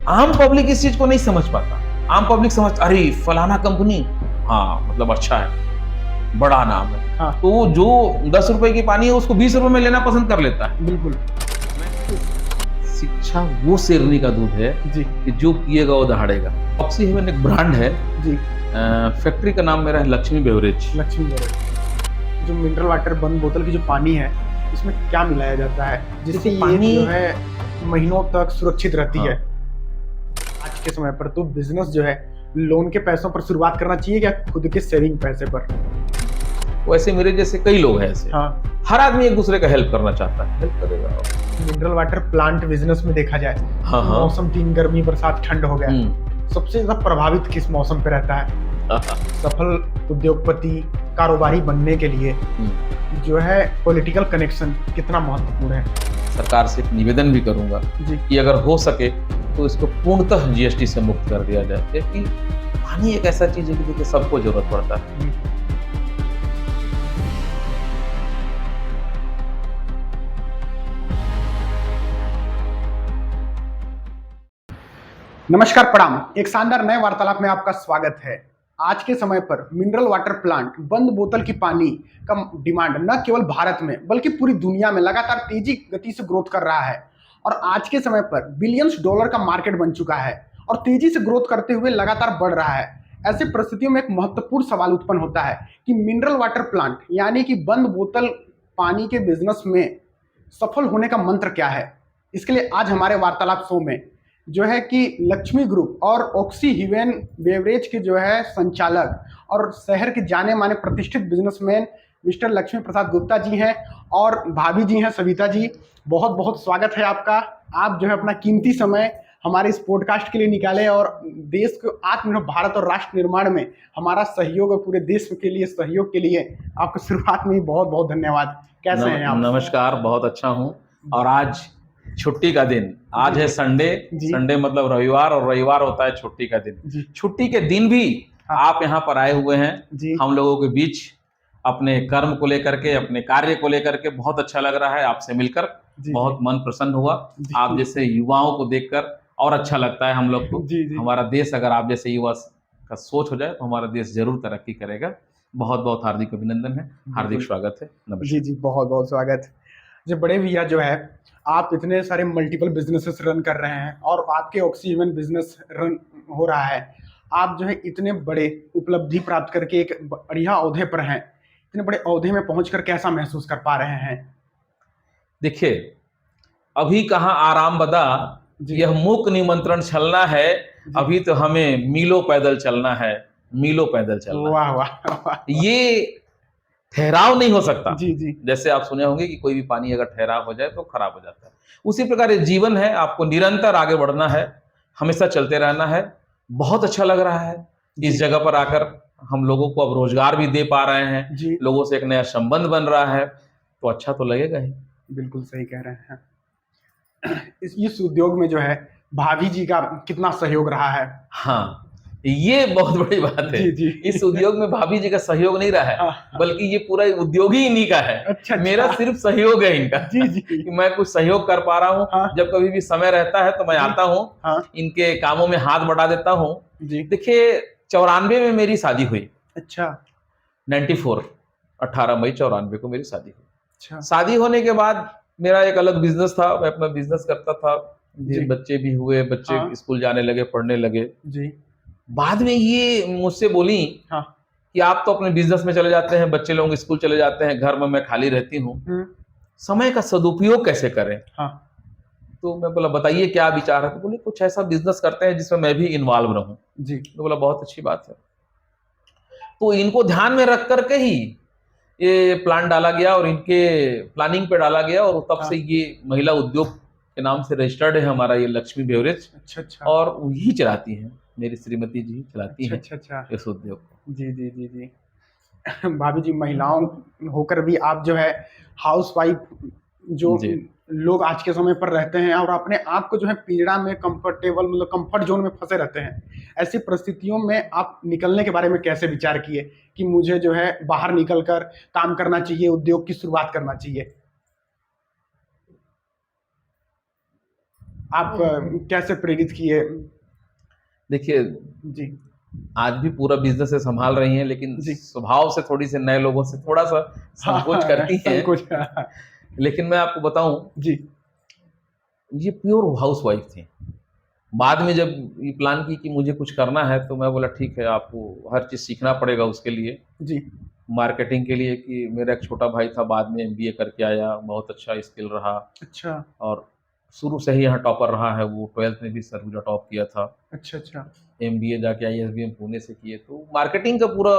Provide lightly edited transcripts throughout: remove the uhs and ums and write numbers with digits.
आम पब्लिक इस चीज को नहीं समझ पाता। आम पब्लिक समझ, अरे फलाना कंपनी, हाँ मतलब अच्छा है, बड़ा नाम है, हाँ। तो जो 10 रुपए की पानी है उसको 20 रुपए में लेना पसंद कर लेता है। बिल्कुल शिक्षा वो शेरनी का दूध है जी कि जो पिएगा वो दहाड़ेगा। ऑक्सी हेवन एक ब्रांड है, जी। फैक्ट्री का नाम मेरा है लक्ष्मी बेवरेज। लक्ष्मी बेवरेज। जो मिनरल वाटर बंद बोतल की जो पानी है, इसमें क्या मिलाया जाता है जिससे देखिए, ये पानी जो है महीनों तक सुरक्षित रहती हाँ। है? आज के समय पर तो बिजनेस जो है लोन के पैसों पर शुरुआत करना चाहिए या खुद के सेविंग पैसे पर? वैसे मेरे जैसे कई लोग हैं ऐसे, हाँ। हर आदमी एक दूसरे का हेल्प करना चाहता है, हेल्प करेगा। मिनरल वाटर प्लांट बिजनेस में देखा जाए, हाँ, हाँ। मौसम 3 गर्मी बरसात ठंड हो गया, सबसे ज्यादा प्रभावित किस मौसम पे रहता है? सफल उद्योगपति कारोबारी बनने के लिए जो है पॉलिटिकल कनेक्शन कितना महत्वपूर्ण है? सरकार से एक निवेदन भी करूंगा जी कि अगर हो सके तो इसको पूर्णतः जीएसटी से मुक्त कर दिया जाए, क्योंकि पानी एक ऐसा चीज है कि देखिए सबको जरूरत पड़ता है। नमस्कार, प्रणाम। एक शानदार नए वार्तालाप में आपका स्वागत है। आज के समय पर मिनरल वाटर प्लांट बंद बोतल की पानी का डिमांड न केवल भारत में बल्कि पूरी दुनिया में लगातार तेजी गति से ग्रोथ कर रहा है और आज के समय पर बिलियंस डॉलर का मार्केट बन चुका है और तेजी से ग्रोथ करते हुए लगातार बढ़ रहा है। ऐसे परिस्थितियों में एक महत्वपूर्ण सवाल उत्पन्न होता है कि मिनरल वाटर प्लांट यानी कि बंद बोतल पानी के बिजनेस में सफल होने का मंत्र क्या है? इसके लिए आज हमारे वार्तालाप शो में जो है कि लक्ष्मी ग्रुप और ऑक्सी हेवन बेवरेज के जो है संचालक और शहर के जाने माने प्रतिष्ठित बिजनेसमैन मिस्टर लक्ष्मी प्रसाद गुप्ता जी हैं और भाभी जी हैं सविता जी। बहुत बहुत स्वागत है आपका। आप जो है अपना कीमती समय हमारे इस पॉडकास्ट के लिए निकाले और देश को आत्मनिर्भर भारत और राष्ट्र निर्माण में हमारा सहयोग और पूरे देश के लिए सहयोग के लिए आपको शुरुआत में ही बहुत बहुत धन्यवाद। कैसे हैं आप? नमस्कार, बहुत अच्छा हूँ। और आज छुट्टी का दिन, आज है संडे। संडे मतलब रविवार, और रविवार होता है छुट्टी का दिन। छुट्टी के दिन भी आप यहाँ पर आए हुए हैं हम लोगों के बीच, अपने कर्म को लेकर के, अपने कार्य को लेकर के। बहुत अच्छा लग रहा है आपसे मिलकर, बहुत मन प्रसन्न हुआ। आप जैसे युवाओं को देखकर और अच्छा लगता है हम लोग को। हमारा देश अगर आप जैसे युवा का सोच हो जाए तो हमारा देश जरूर तरक्की करेगा। बहुत बहुत हार्दिक अभिनंदन है, हार्दिक स्वागत है। नमस्कार जी, बहुत बहुत स्वागत। जो बड़े भैया जो है, आप इतने सारे मल्टीपल बिजनेसेस रन कर रहे हैं और आपके ऑक्सी हेवन बिजनेस रन हो रहा है। आप जो है इतने बड़े उपलब्धि प्राप्त करके एक बढ़िया ओहदे पर हैं, इतने बड़े ओहदे में पहुंचकर कैसा महसूस कर पा रहे हैं? देखिए, अभी कहाँ आराम बदा, यह मूक निमंत्रण चलना है। अभी तो हमें मीलों पैदल चलना है, मीलों पैदल चलना। वाह वाह वाह। ये ठहराव नहीं हो सकता। जी जी। जैसे आप सुने होंगे कि कोई भी पानी अगर ठहराव हो जाए तो खराब हो जाता है, उसी प्रकार ये जीवन है। आपको निरंतर आगे बढ़ना है, हमेशा चलते रहना है। बहुत अच्छा लग रहा है इस जगह पर आकर। हम लोगों को अब रोजगार भी दे पा रहे हैं, लोगों से एक नया संबंध बन रहा है, तो अच्छा तो लगेगा ही। बिल्कुल सही कह रहे हैं। इस उद्योग में जो है भाभी जी का कितना सहयोग रहा है? हाँ, ये बहुत बड़ी बात है। जी। इस उद्योग में भाभी जी का सहयोग नहीं रहा है, बल्कि ये पूरा उद्योग ही इन्हीं का है। अच्छा। मेरा सिर्फ सहयोग है इनका। जी कि मैं कुछ सहयोग कर पा रहा हूँ। जब कभी भी समय रहता है तो मैं आता हूँ, इनके कामों में हाथ बढ़ा देता हूँ। देखिए, 94 में मेरी शादी हुई। अच्छा। 94 18 मई 94 को मेरी शादी हुई। अच्छा। शादी होने के बाद मेरा एक अलग बिजनेस था, मैं अपना बिजनेस करता था। बच्चे भी हुए, बच्चे स्कूल जाने लगे, पढ़ने लगे। बाद में ये मुझसे बोली कि आप तो अपने बिजनेस में चले जाते हैं, बच्चे लोग स्कूल चले जाते हैं, घर में मैं खाली रहती हूँ, समय का सदुपयोग कैसे करें? तो मैं बोला बताइए क्या विचार है? तो बोले कुछ ऐसा बिजनेस करते हैं जिसमें मैं भी इन्वॉल्व रहूं। तो बोला बहुत अच्छी बात है। तो इनको ध्यान में रख करके ही ये प्लान डाला गया और इनके प्लानिंग पे डाला गया, और तब से ये महिला उद्योग के नाम से रजिस्टर्ड है हमारा ये लक्ष्मी बेवरेज। अच्छा। और वही चलाती हैं, मेरी श्रीमती जी चलाती हैं इस उद्योग को। जी। भाभी जी, महिलाओं होकर भी आप जो है हाउसवाइफ जो लोग आज के समय पर रहते हैं और अपने आप को जो है पीड़ा में कंफर्टेबल मतलब कंफर्ट जोन में फंसे रहते हैं, ऐसी परिस्थितियों में आप निकलने के बारे में कैसे विचार किए कि मुझे जो है बाहर निकलकर काम करना चाहिए, उद्योग की शुरुआत करना चाहिए? आप कैसे प्रेरित किए? देखिए, जी आज भी पूरा बिजनेस से संभाल रही हैं, लेकिन जी। स्वभाव से थोड़ी से नए लोगों से थोड़ा सा हाँ, संकोच करती हैं। संकोच। लेकिन मैं आपको बताऊं, जी ये प्योर हाउस वाइफ थी। बाद में जब ये प्लान की कि मुझे कुछ करना है, तो मैं बोला ठीक है, आपको हर चीज़ सीखना पड़ेगा उसके लिए, जी। मार्केटिंग के लिए। कि मेरा एक छोटा भाई था, बाद में एमबीए करके आया, बहुत अच्छा स्किल रहा, अच्छा और शुरू से ही यहाँ टॉपर रहा है। वो 12th में भी सरगुजा टॉप किया था। अच्छा। अच्छा एमबीए जाके आईएसबीएम पुणे से किए, तो मार्केटिंग का पूरा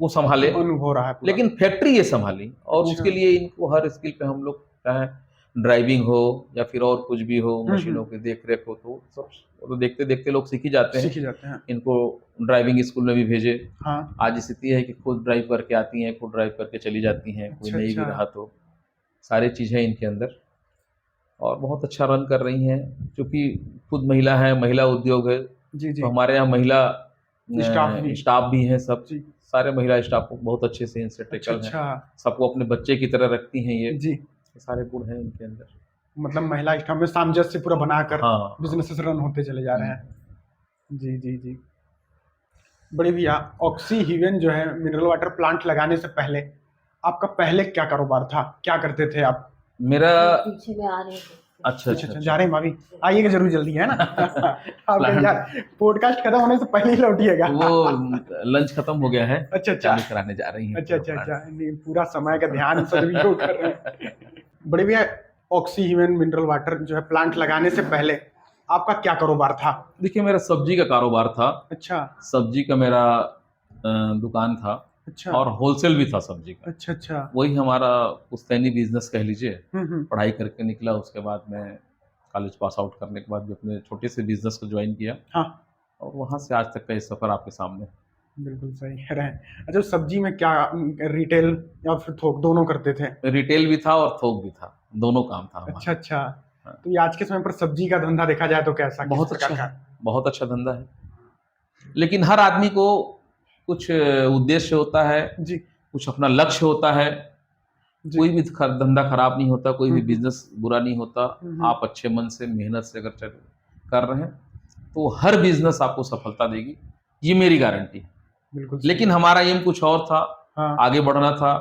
वो संभाले, अनुभव रहा है पूरा। लेकिन फैक्ट्री ये संभाली। और अच्छा। उसके लिए इनको हर स्किल पे हम लोग, चाहे ड्राइविंग हो या फिर और कुछ भी हो, मशीनों की देख रेख हो, तो सब वो तो देखते देखते लोग सीख ही जाते हैं। सीख ही जाते हैं। इनको ड्राइविंग स्कूल में भी भेजे। हाँ। आज स्थिति है कि खुद ड्राइव करके आती हैं, खुद ड्राइव करके चली जाती हैं, कोई अच्छा नहीं भी अच्छा। रहा तो सारी चीज़ें इनके अंदर, और बहुत अच्छा रन कर रही हैं। क्योंकि खुद महिला है, महिला उद्योग है, जी जी। तो हमारे यहाँ महिला स्टाफ भी हैं सब। जी। सारे महिला स्टाफ को बहुत अच्छे से इनसे अच्छा टेकल हैं, अच्छा। सबको अपने बच्चे की तरह रखती हैं ये जी। सारे गुण हैं इनके अंदर। मतलब महिला स्टाफ में सामंजस्य पूरा बनाकर हाँ बिजनेसेस रन होते चले जा रहे हैं। जी जी जी। बड़े भैया, ऑक्सी हीवन जो है मिनरल वाटर प्लांट लगाने से पहले आपका पहले क्या कारोबार था, क्या करते थे आप? मेरा पीछे में आ रहे हैं। अच्छा अच्छा अच्छा, जा रहे हैं भाभी, आइएगा जरूर जल्दी, है ना। आप कहीं जा, पॉडकास्ट खत्म होने से पहले ही लौटिएगा। वो लंच खत्म हो गया है, अच्छा अच्छा। चालू कराने जा रही हैं। अच्छा अच्छा अच्छा, नहीं पूरा समय का ध्यान सदुपयोग कर रहे हैं। बड़े भैया, ऑक्सी ह्यूमन मिनरल वाटर जो है प्लांट लगाने से पहले आपका क्या कारोबार था? देखिए, मेरा सब्जी का कारोबार था। अच्छा सब्जी का मेरा दुकान था, अच्छा। और होलसेल भी था सब्जी का। अच्छा अच्छा। वही हमारा पुश्तैनी बिजनेस कह लीजिए। हम्म। पढ़ाई करके निकला, उसके बाद मैं कॉलेज पास आउट करने के बाद भी अपने छोटे से बिजनेस को ज्वाइन किया, हाँ और वहाँ से आज तक का ये सफ़र आपके सामने। बिल्कुल सही कह रहे हैं। अच्छा, सब्जी में क्या रिटेल या फिर थोक दोनों करते थे? रिटेल भी था और थोक भी था, दोनों काम था अच्छा हमारा। अच्छा। हाँ। तो ये आज के समय पर सब्जी का धंधा देखा जाए तो कैसा, किस बहुत प्रकार अच्छा का? है, बहुत अच्छा धंधा है। लेकिन हर आदमी को कुछ उद्देश्य होता है, जी कुछ अपना लक्ष्य होता है। जी। कोई भी धंधा खराब नहीं होता, कोई भी हम्म। बिजनेस बुरा नहीं होता। हम्म। आप अच्छे मन से, मेहनत से अगर कर रहे हैं, तो हर बिजनेस आपको सफलता देगी, ये मेरी गारंटी है। बिल्कुल सही। लेकिन हमारा एम कुछ और था, हाँ आगे बढ़ना था,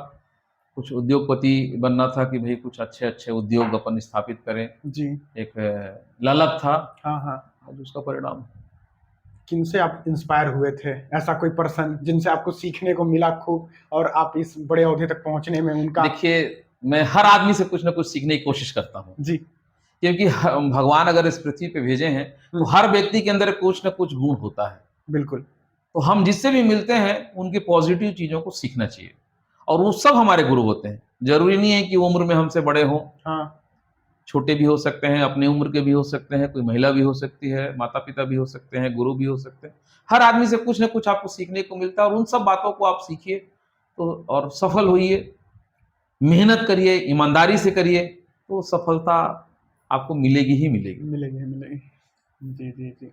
कुछ उद्योगपति बनना था, कि भाई कुछ अच्छे अच्छे उद्योग अपन स्थापित करें। जी। एक ललक था, हाँ हाँ। आज उसका परिणाम। किनसे आप इंस्पायर हुए थे? ऐसा कोई पर्सन जिनसे आपको सीखने को मिला खूब, और आप इस बड़े ओहदे तक पहुंचने में उनका? देखिए, मैं हर आदमी से कुछ ना कुछ सीखने की कोशिश करता हूँ, जी। क्योंकि भगवान अगर इस पृथ्वी पे भेजे हैं, तो हर व्यक्ति के अंदर कुछ ना कुछ गुण होता है। बिल्कुल। तो हम जिससे भी मिलते हैं, उनकी पॉजिटिव चीज़ों को सीखना चाहिए, और वो सब हमारे गुरु होते हैं। जरूरी नहीं है कि वो उम्र में हमसे बड़े हों, हाँ छोटे भी हो सकते हैं, अपनी उम्र के भी हो सकते हैं, कोई महिला भी हो सकती है, माता पिता भी हो सकते हैं, गुरु भी हो सकते हैं। हर आदमी से कुछ ना कुछ आपको सीखने को मिलता है, और उन सब बातों को आप सीखिए, तो और सफल होइए, मेहनत करिए, ईमानदारी से करिए, तो सफलता आपको मिलेगी ही मिलेगी। मिलेगी मिलेगी। जी जी जी।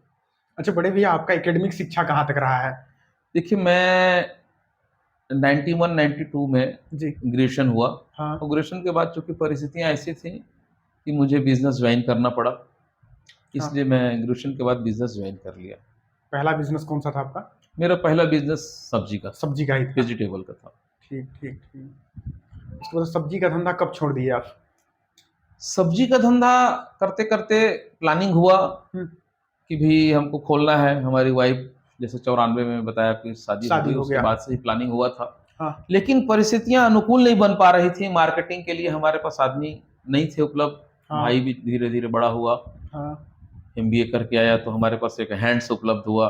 अच्छा बड़े भैया, आपका एकेडमिक शिक्षा कहाँ तक रहा है? देखिए, मैं 91-92 में जी। ग्रेजुएशन हुआ, हाँ। और ग्रेजुएशन के बाद चूंकि परिस्थितियाँ ऐसी थी कि मुझे बिजनेस ज्वाइन करना पड़ा, इसलिए मैं ग्रेजुएशन के बाद बिजनेस ज्वाइन कर लिया। पहला बिजनेस कौन सा था आपका? मेरा पहला बिजनेस सब्जी का, सब्जी का ही था? वेजिटेबल का था। ठीक ठीक ठीक। उसके बाद सब्जी का धंधा कब छोड़ दिए आप? सब्जी का धंधा करते करते प्लानिंग हुआ कि भी हमको खोलना है। हमारी वाइफ, जैसे 94 में बताया कि शादी हो गई, हो उसके गया। बाद से ही प्लानिंग हुआ था। हाँ लेकिन परिस्थितियां अनुकूल नहीं बन पा रही थी, मार्केटिंग के लिए हमारे पास आदमी नहीं थे उपलब्ध। हाँ। भाई भी धीरे धीरे बड़ा हुआ, हाँ। एमबीए करके आया, तो हमारे पास एक हैंड्स उपलब्ध हुआ।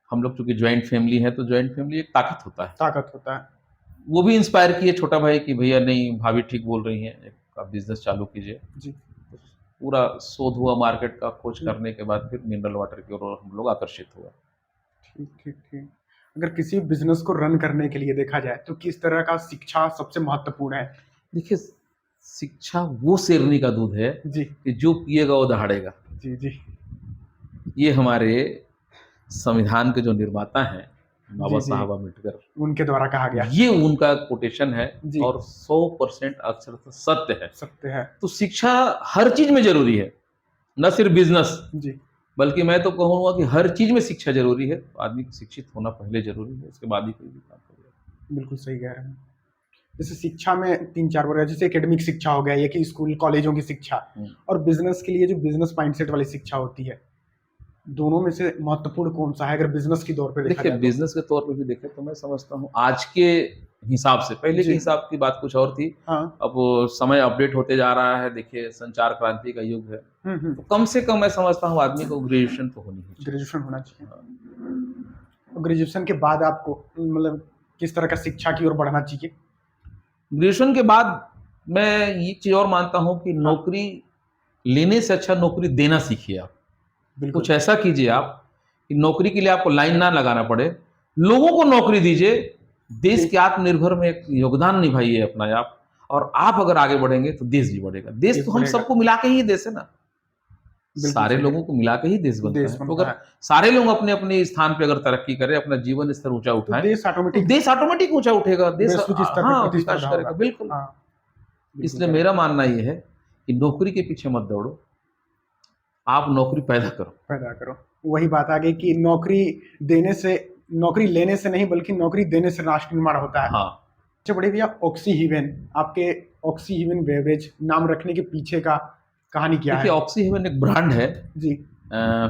हम लोग चूंकि ज्वाइंट फैमिली है, तो ज्वाइंट फैमिली एक ताकत होता है। ताकत होता है। वो भी इंस्पायर किए छोटा भाई कि भैया नहीं, भाभी ठीक बोल रही हैं, एक बिजनेस चालू कीजिए। जी। पूरा शोध हुआ मार्केट का, खोज करने के बाद फिर मिनरल वाटर की ओर हम लोग आकर्षित हुआ। ठीक ठीक ठीक। अगर किसी बिजनेस को रन करने के लिए देखा जाए तो किस तरह का शिक्षा सबसे महत्वपूर्ण है? देखिए, शिक्षा वो शेरनी का दूध है जी कि जो पिएगा वो दहाड़ेगा। जी जी। ये हमारे संविधान के जो निर्माता हैं, बाबा जी, जी। साहब अम्बेडकर, उनके द्वारा कहा गया। ये उनका कोटेशन है, जी। और 100% अक्षरशः सत्य है। सत्य है। तो शिक्षा हर चीज में जरूरी है, न सिर्फ बिजनेस, जी बल्कि मैं तो कहूँगा कि हर चीज में शिक्षा जरूरी है। आदमी को शिक्षित होना पहले जरूरी है, उसके बाद ही कोई भी काम करेगा। बिल्कुल सही कह रहे हैं। जैसे शिक्षा में 3-4 वर्ग है, जैसे एकेडमिक शिक्षा हो गया, ये कि स्कूल कॉलेजों की शिक्षा, और बिजनेस के लिए जो बिजनेस माइंडसेट वाली शिक्षा होती है, दोनों में से महत्वपूर्ण कौन सा है अगर बिजनेस की तौर पे देखा देखिए जाए तो? बिजनेस के तौर पे भी देखें तो मैं समझता हूँ आज के हिसाब से, पहले के जी। हिसाब की बात कुछ और थी। हाँ। अब वो समय अपडेट होते जा रहा है, देखिए संचार क्रांति का युग है, तो कम से कम मैं समझता हूँ आदमी को ग्रेजुएशन तो होनी ही चाहिए। ग्रेजुएशन होना चाहिए। हाँ। और ग्रेजुएशन के बाद आपको मतलब किस तरह का शिक्षा की ओर बढ़ना चाहिए? ग्रेजुएशन के बाद मैं ये चीज और मानता हूँ कि हाँ। नौकरी लेने से अच्छा नौकरी देना सीखिए आप। बिल्कुल। कुछ ऐसा कीजिए आप कि नौकरी के लिए आपको लाइन ना लगाना पड़े, लोगों को नौकरी दीजिए, देश जी। के आत्मनिर्भर में एक योगदान निभाइए अपना आप, और आप अगर आगे बढ़ेंगे तो देश भी बढ़ेगा। देश देश तो हम बढ़ेगा। सबको मिला के ही देश है ना, बिल्कुल सारे सही लोगों को मिला के ही देश बनता देश है। तो बनता अगर है। सारे लोग अपने अपने स्थान पे अगर तरक्की करें, अपना जीवन स्तर ऊंचा तो उठाएं, देश तो ऑटोमेटिक देश ऑटोमेटिक ऊंचा उठेगा, देश वैश्विक स्तर पे हाँ विकास प्रतिस्पर्धा करेगा। होगा। बिल्कुल। हाँ, बिल्कुल इसलिए कह रहे मेरा मानना ये है कि नौकरी के पीछे मत दौड़ो, आप नौकरी पैदा करो। पैदा करो। वही बात आ गई कि नौकरी देने से, नौकरी लेने से नहीं बल्कि नौकरी देने से राष्ट्र निर्माण होता है। हाँ। अच्छा बड़े भैया, ऑक्सी हेवन, आपके ऑक्सी हेवन बेवरेज नाम रखने के पीछे का कहानी क्या देखिए है? ऑक्सी हेवन एक ब्रांड है जी।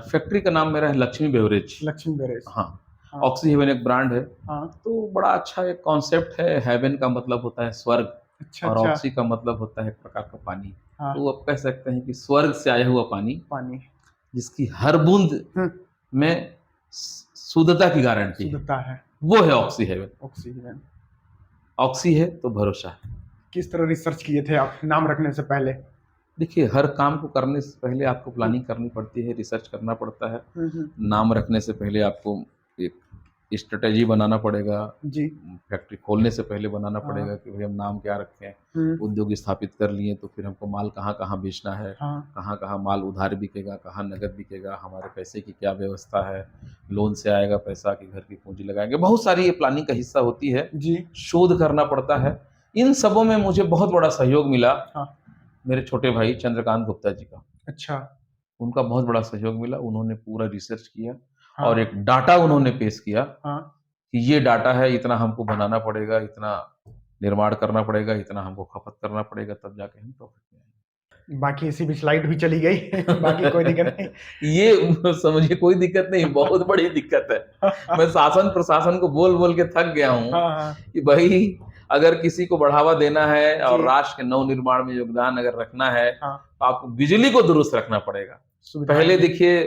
फैक्ट्री का नाम मेरा है लक्ष्मी बेवरेज। लक्ष्मी बेवरेज। हाँ। हाँ। ऑक्सी हेवन एक ब्रांड है। हाँ। तो बड़ा अच्छा एक कॉन्सेप्ट है। हेवन का मतलब होता है स्वर्ग, अच्छा और अच्छा। ऑक्सी का मतलब होता है एक प्रकार का पानी। हाँ। तो आप कह सकते हैं कि स्वर्ग से आया हुआ पानी, पानी जिसकी हर बूंद में शुद्धता की गारंटी है, शुद्धता है, वो है Oxy Heaven. Oxy Heaven. Oxy है तो भरोसा है। किस तरह रिसर्च किए थे आप नाम रखने से पहले? देखिए हर काम को करने से पहले आपको प्लानिंग करनी पड़ती है, रिसर्च करना पड़ता है। नाम रखने से पहले आपको एक स्ट्रेटेजी बनाना पड़ेगा। जी। फैक्ट्री खोलने से पहले बनाना हाँ। पड़ेगा कि भाई हम नाम क्या रखें। उद्योग स्थापित कर लिए तो फिर हमको माल कहाँ कहाँ बेचना है, हाँ। कहाँ कहाँ माल उधार बिकेगा, कहाँ नगद बिकेगा, हमारे पैसे की क्या व्यवस्था है, लोन से आएगा पैसा कि घर की पूंजी लगाएंगे। बहुत सारी ये प्लानिंग का हिस्सा होती है। जी। शोध करना पड़ता है। इन सबों में मुझे बहुत बड़ा सहयोग मिला हाँ। मेरे छोटे भाई चंद्रकांत गुप्ता जी का। अच्छा। उनका बहुत बड़ा सहयोग मिला। उन्होंने पूरा रिसर्च किया हाँ। और एक डाटा उन्होंने पेश किया हाँ। कि ये डाटा है, इतना हमको बनाना पड़ेगा, इतना निर्माण करना पड़ेगा, इतना हमको खपत करना पड़ेगा, तब जाके हम प्रॉफिट में आएंगे। बाकी इसी बीच लाइट भी चली गई बाकी कोई दिक्कत नहीं। ये समझिए कोई दिक्कत नहीं, बहुत बड़ी दिक्कत है। मैं शासन प्रशासन को बोल बोल के थक गया हूँ हाँ हाँ। कि भाई अगर किसी को बढ़ावा देना है और जी। राष्ट्र के नव निर्माण में योगदान अगर रखना है, हाँ। तो आपको बिजली को दुरुस्त रखना पड़ेगा। पहले देखिए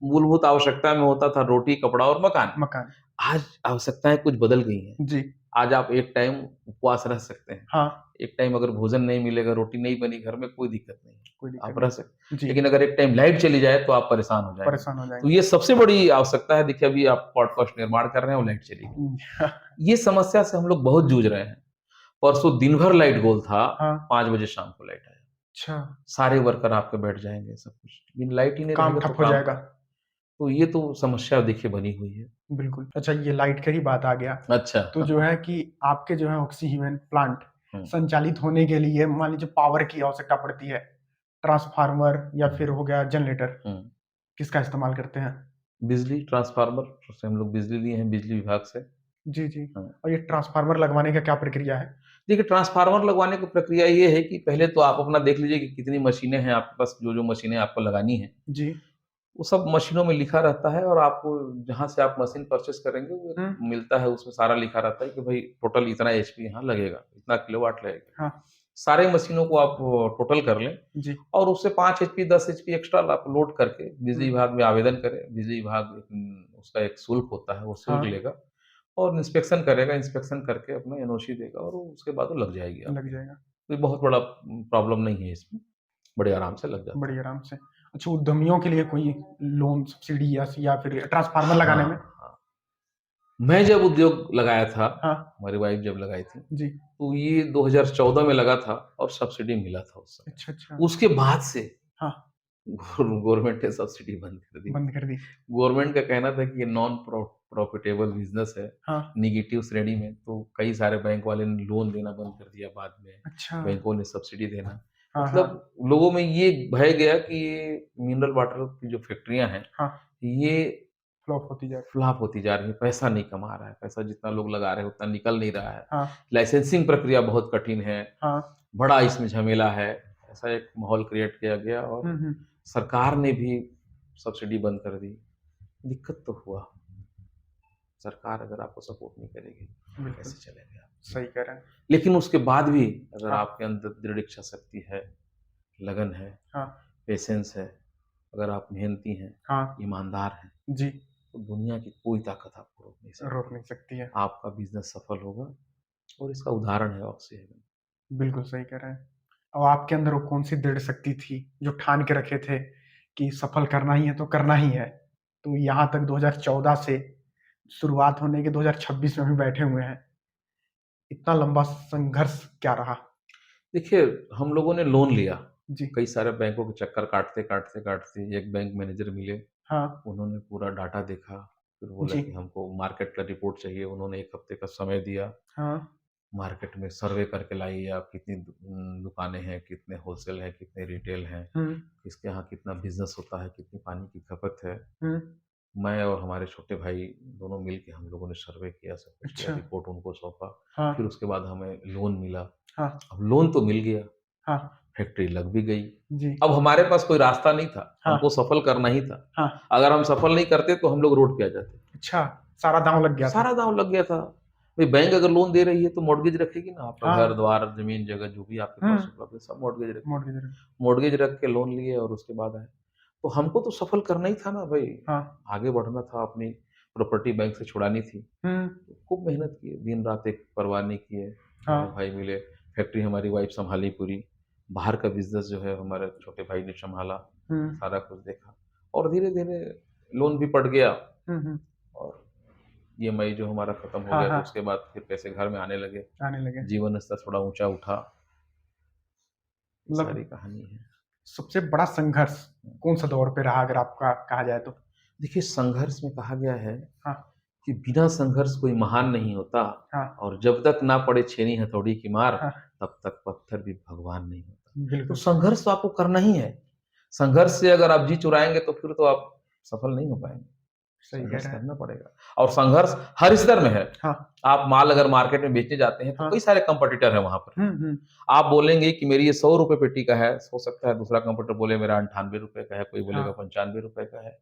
मूलभूत आवश्यकता में होता था रोटी, कपड़ा और मकान। मकान। आज आवश्यकताएं कुछ बदल गई हैं। जी। आज आप एक टाइम उपवास रह सकते हैं। हाँ। एक टाइम अगर भोजन नहीं मिलेगा, रोटी नहीं बनी घर में, कोई दिक्कत नहीं, कोई दिक्कत आप नहीं। रह सकते। जी। लेकिन अगर एक टाइम लाइट चली जाए तो आप परेशान हो जाएंगे। परेशान हो तो जाएंगे। ये सबसे बड़ी आवश्यकता है। देखिए अभी आप पॉडकास्ट निर्माण कर रहे हैं और लाइट चली गई, ये समस्या से हम लोग बहुत जूझ रहे हैं। परसों दिन भर लाइट गोल था। हाँ। 5 बजे शाम को लाइट आया। अच्छा। सारे वर्कर आपके बैठ जाएंगे, सब कुछ बिन लाइट ही नहीं काम रहेगा तो ठप हो काम जाएगा। तो ये तो समस्या देखिए बनी हुई है। बिल्कुल। अच्छा ये लाइट का ही बात आ गया, अच्छा। तो जो है कि आपके जो है ऑक्सी हेवन प्लांट हम्म। संचालित होने के लिए मान लीजिए पावर की आवश्यकता पड़ती है, ट्रांसफार्मर या फिर हो गया जनरेटर, किसका इस्तेमाल करते हैं? बिजली, ट्रांसफार्मर से हम लोग बिजली लिए हैं बिजली विभाग से। जी जी। हाँ। और ये ट्रांसफार्मर लगवाने का क्या प्रक्रिया है? देखिए ट्रांसफार्मर लगवाने की प्रक्रिया ये है कि पहले तो आप अपना देख लीजिए कि कितनी मशीनें हैं आपके पास, जो जो मशीनें आपको लगानी है जी। वो सब मशीनों में लिखा रहता है, और आपको जहाँ से आप मशीन परचेस करेंगे वो मिलता है, उसमें सारा लिखा रहता है कि भाई टोटल इतना एचपी यहाँ लगेगा, इतना किलोवाट लगेगा। हाँ। सारे मशीनों को आप टोटल कर लें जी। और उससे 5 एचपी 10 एचपी एक्स्ट्रा आप लोड करके बिजली विभाग में आवेदन करें। बिजली विभाग उसका एक शुल्क होता है, वो शुल्क हाँ। लेगा और इंस्पेक्शन करेगा। इंस्पेक्शन करके अपना एनओसी देगा और उसके बाद वो लग जाएगी आपको। लग जाएगा। कोई बहुत बड़ा प्रॉब्लम नहीं है इसमें, बड़े आराम से लग जाता है। बड़ी आराम से। अच्छा उद्यमियों के लिए कोई लोन सब्सिडी या फिर ट्रांसफार्मर लगाने में? हाँ। मैं जब उद्योग लगाया था, हाँ। हमारी वाइफ जब लगाई थी, जी। तो ये 2014 में लगा था और सब्सिडी मिला था उस समय। अच्छा अच्छा। उसके बाद से हाँ। गवर्नमेंट ने सब्सिडी बंद कर दी। बंद कर दी। गवर्नमेंट का कहना था कि ये नॉन प्रॉफिटेबल बिजनेस है, हाँ। निगेटिव श्रेणी में, तो कई सारे बैंक वाले ने लोन देना बंद कर दिया बाद में। अच्छा। बैंकों ने सब्सिडी देना। मतलब लोगों में ये भय गया कि ये मिनरल वाटर की जो फैक्ट्रियां हैं ये फ्लॉप होती जा रही है, पैसा नहीं कमा रहा है, पैसा जितना लोग लगा रहे हैं उतना निकल नहीं रहा है, लाइसेंसिंग प्रक्रिया बहुत कठिन है, बड़ा इसमें झमेला है, ऐसा एक माहौल क्रिएट किया गया और सरकार ने भी सब्सिडी बंद कर दी। दिक्कत तो हुआ, सरकार अगर आपको सपोर्ट नहीं करेगी कैसे चलेगा? सही कह रहे हैं। लेकिन उसके बाद भी अगर आपके अंदर दृढ़ इच्छा शक्ति है, लगन है, पेशेंस है, अगर आप मेहनती हैं, ईमानदार हैं जी, तो दुनिया की कोई ताकत आपको रोक नहीं सकती है। आपका बिजनेस सफल होगा और इसका उदाहरण है ऑक्सीजन। बिल्कुल सही कह रहे हैं। और आपके अंदर वो कौन सी दृढ़ शक्ति थी जो ठान के रखे थे कि सफल करना ही है तो करना ही है? तो यहाँ तक 2014 से शुरुआत होने के 2026 में भी बैठे हुए हैं, इतना लंबा संघर्ष क्या रहा? देखिए, हम लोगों ने लोन लिया जी, कई सारे बैंकों के चक्कर काटते एक बैंक मैनेजर मिले, उन्होंने पूरा डाटा देखा, फिर बोला कि हमको मार्केट का रिपोर्ट चाहिए, उन्होंने 1 हफ्ते का समय दिया, मार्केट में सर्वे करके लाइए आप कितनी दुकानें हैं, कितने होलसेल हैं, कितने रिटेल हैं, किसके यहाँ कितना बिजनेस होता है, कितनी पानी की खपत है। मैं और हमारे छोटे भाई दोनों मिल के हम लोगों ने सर्वे किया, सब कुछ किया, रिपोर्ट उनको सौंपा, फिर उसके बाद हमें लोन मिला। अब लोन तो मिल गया, फैक्ट्री लग भी गई जी। अब हमारे पास कोई रास्ता नहीं था, हमको सफल करना ही था। अगर हम सफल नहीं करते तो हम लोग रोड पे आ जाते। अच्छा, सारा दांव लग गया, सारा दांव लग गया था। भाई बैंक अगर लोन दे रही है तो मॉर्गेज रखेगी ना, आपका घर द्वार जमीन जगह जो भी आपके पास उपलब्ध है सब मॉर्गेज रख के लोन लिए और उसके बाद आए। तो हमको तो सफल करना ही था ना भाई, आगे बढ़ना था, अपनी प्रॉपर्टी बैंक से छुड़ानी थी। खूब मेहनत की, दिन रात एक परवाह नहीं किए। भाई मिले, फैक्ट्री हमारी वाइफ संभाली पूरी, बाहर का बिजनेस जो है हमारे छोटे भाई ने संभाला, सारा कुछ देखा और धीरे धीरे लोन भी पड़ गया और EMI जो हमारा खत्म हो गया। उसके बाद फिर पैसे घर में आने लगे, जीवन स्तर थोड़ा ऊंचा उठा। सारी कहानी है। सबसे बड़ा संघर्ष कौन सा दौर पे रहा अगर आपका कहा जाए तो? देखिए, संघर्ष में कहा गया है कि बिना संघर्ष कोई महान नहीं होता और जब तक ना पड़े छेनी हथौड़ी की मार तब तक पत्थर भी भगवान नहीं होता। तो संघर्ष तो आपको करना ही है। संघर्ष से अगर आप जी चुराएंगे तो फिर तो आप सफल नहीं हो पाएंगे। संघर्ष करना पड़ेगा और संघर्ष हर स्तर में है। आप माल अगर मार्केट में बेचने जाते हैं तो कई सारे कंपटीटर है वहां पर। आप बोलेंगे कि मेरी ये 100 रुपए पेटी का है, हो सकता है दूसरा कंपटीटर बोले मेरा 98 रुपए का है, कोई बोलेगा 95 रुपए का है।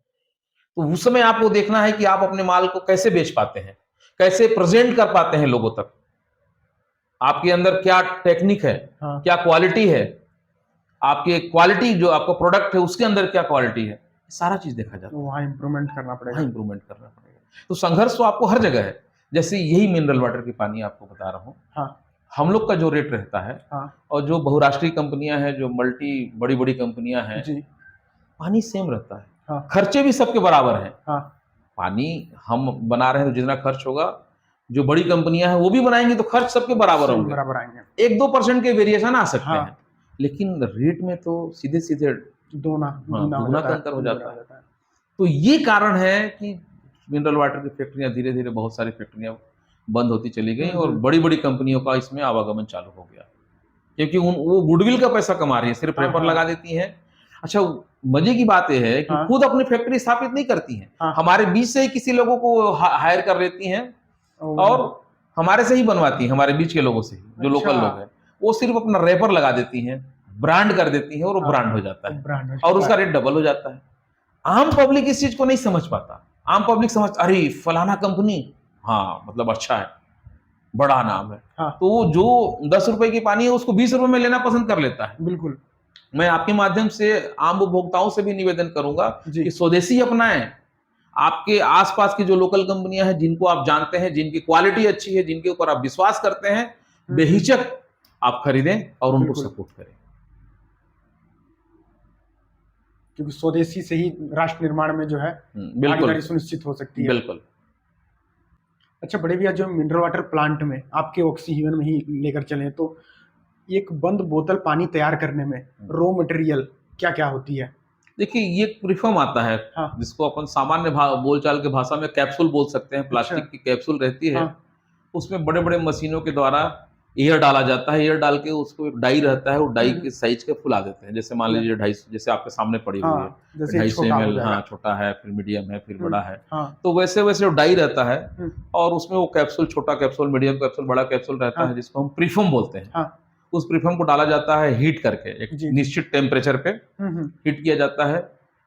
तो उस समय आपको देखना है कि आप अपने माल को कैसे बेच पाते हैं, कैसे प्रेजेंट कर पाते हैं लोगों तक, आपके अंदर क्या टेक्निक है, क्या क्वालिटी है, आपकी क्वालिटी जो आपका प्रोडक्ट है उसके अंदर क्या क्वालिटी है, सारा चीज देखा जाता है। वहाँ इंप्रूवमेंट करना पड़ेगा। तो संघर्ष तो आपको हर जगह है। जैसे यही मिनरल वाटर की पानी आपको बता रहा हूँ, हम लोग का जो रेट रहता है और जो बहुराष्ट्रीय कंपनियां हैं, जो बड़ी बड़ी कंपनियां हैं, पानी सेम रहता है। खर्चे भी सबके बराबर हैं। पानी हम बना रहे हैं तो जितना खर्च होगा, जो बड़ी कंपनियां हैं वो भी बनाएंगी तो खर्च सबके बराबर होंगे। 1-2% के वेरिएशन आ सकते हैं, लेकिन रेट में तो सीधे सीधे दुगना का अंतर हो जाता है। तो ये कारण है कि मिनरल वाटर की फैक्ट्रियां धीरे धीरे, बहुत सारी फैक्ट्रियां बंद होती चली गई और बड़ी बड़ी कंपनियों का इसमें आवागमन चालू हो गया, क्योंकि वो गुडविल का पैसा कमा रही है, सिर्फ पेपर लगा देती है। अच्छा, मजे की बात यह है कि खुद अपनी फैक्ट्री स्थापित नहीं करती हैं, हमारे बीच से ही किसी लोगों को हायर कर लेती हैं और हमारे से ही बनवाती हैं, हमारे बीच के लोगों से ही, जो लोकल लोग हैं। वो सिर्फ अपना रेपर लगा देती हैं, ब्रांड कर देती हैं और वो ब्रांड हो जाता है और उसका रेट डबल हो जाता है। आम पब्लिक इस चीज को नहीं समझ पाता। आम पब्लिक समझ, अरे फलाना कंपनी, मतलब अच्छा है, बड़ा नाम है, तो जो 10 रुपए की पानी है उसको 20 रुपए में लेना पसंद कर लेता है। बिल्कुल। मैं आपके माध्यम से आम उपभोक्ताओं से भी निवेदन करूंगा कि स्वदेशी अपनाएं। आपके आसपास की जो लोकल कंपनियां हैं, जिनको आप जानते हैं, जिनकी क्वालिटी अच्छी है, जिनके ऊपर आप विश्वास करते हैं, बेहिचक आप खरीदें और उनको सपोर्ट करें, क्योंकि स्वदेशी से ही राष्ट्र निर्माण में जो है भागीदारी सुनिश्चित हो सकती है। बिल्कुल। अच्छा बड़े भैया, जो मिनरल वाटर प्लांट में आपके ऑक्सीजन में ही लेकर चलें तो एक बंद बोतल पानी तैयार करने में रॉ मटेरियल क्या क्या होती है? देखिए, ये प्रीफॉर्म आता है, जिसको अपन सामान्य बोलचाल के भाषा में कैप्सूल बोल सकते हैं। प्लास्टिक की कैप्सूल रहती है, उसमें बड़े बड़े मशीनों के द्वारा एयर डाला जाता है, एयर डाल के उसको एक डाई रहता है, वो डाई हम्म। के साइज के फुला देते हैं। जैसे मान लीजिए 250, जैसे आपके सामने पड़ी हुई है, हाँ, जैसे 250 छोटा हो ml, जाएगा। हाँ छोटा है, फिर मीडियम है, फिर हम्म, बड़ा है। हाँ। तो वैसे वैसे वो डाई रहता है, हम्म, और उसमें वो कैप्सूल, छोटा कैप्सूल, मीडियम कैप्सूल, बड़ा कैप्सूल रहता हाँ। है, जिसको हम प्रीफर्म बोलते हैं। हाँ। उस प्रीफर्म को डाला जाता है हीट करके, एक जी, जी। निश्चित टेम्परेचर पे हम्म। हीट किया जाता है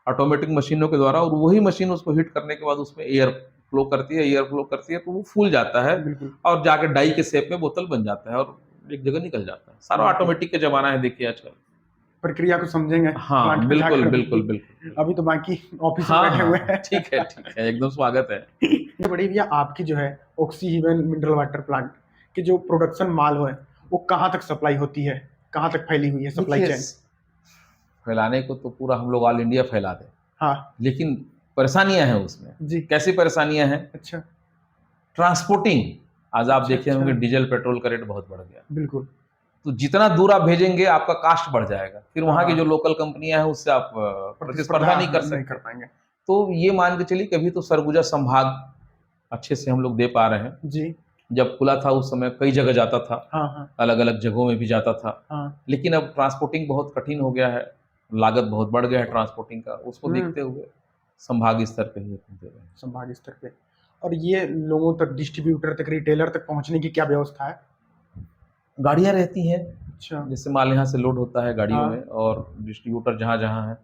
ऑटोमेटिक मशीनों के द्वारा, और वही मशीन उसको हीट करने के बाद उसमें एयर फ्लो करती है, एयर फ्लो करती है तो वो फूल जाता है, बिल्कुल। और जाके डाई के शेप में बोतल बन जाता है और एक जगह निकल जाता है। सारा बिल्कुल। ऑटोमेटिक के जमाना है, देखिए आजकल। प्रक्रिया को समझेंगे हाँ प्लांट में बिल्कुल जाकर बिल्कुल भी। बिल्कुल। अभी तो बाकी ऑफिस में हाँ बैठे हुए हाँ हैं। ठीक है एकदम स्वागत है। ये बड़ी भैया, आपकी जो है oxy heaven mineral water plant की जो प्रोडक्शन माल है वो कहाँ तक सप्लाई होती है, कहाँ तक फैली हुई है सप्लाई देखिए, चेन? फैलाने को तो पूरा हम लोग ऑल इंडिया फैला दें, हाँ लेकिन परेशानियां हैं उसमें। जी। कैसी परेशानियां हैं? अच्छा। ट्रांसपोर्टिंग। आज आप अच्छा, देखे अच्छा। होंगे डीजल पेट्रोल का रेट बहुत बढ़ गया, बिल्कुल। तो जितना दूर आप भेजेंगे आपका कास्ट बढ़ जाएगा, फिर वहाँ की हाँ, जो लोकल कंपनियां हैं उससे आप प्रतिस्पर्धा नहीं कर नहीं कर सकते। पाएंगे। तो ये मान के चलिए, कभी तो सरगुजा संभाग अच्छे से हम लोग दे पा रहे हैं। जी। जब खुला था उस समय कई जगह जाता था, हाँ हाँ अलग अलग जगहों में भी जाता था, हाँ। लेकिन अब ट्रांसपोर्टिंग बहुत कठिन हो गया है, लागत बहुत बढ़ गया है ट्रांसपोर्टिंग का, उसको देखते हुए संभाग स्तर पे ही दे रहे हैं। संभाग स्तर पे। और ये लोगों तक, डिस्ट्रीब्यूटर तक, रिटेलर तक पहुंचने की क्या व्यवस्था है? गाड़ियाँ रहती हैं, अच्छा। जैसे माल यहाँ से लोड होता है गाड़ियों हाँ। में, और डिस्ट्रीब्यूटर जहाँ जहाँ है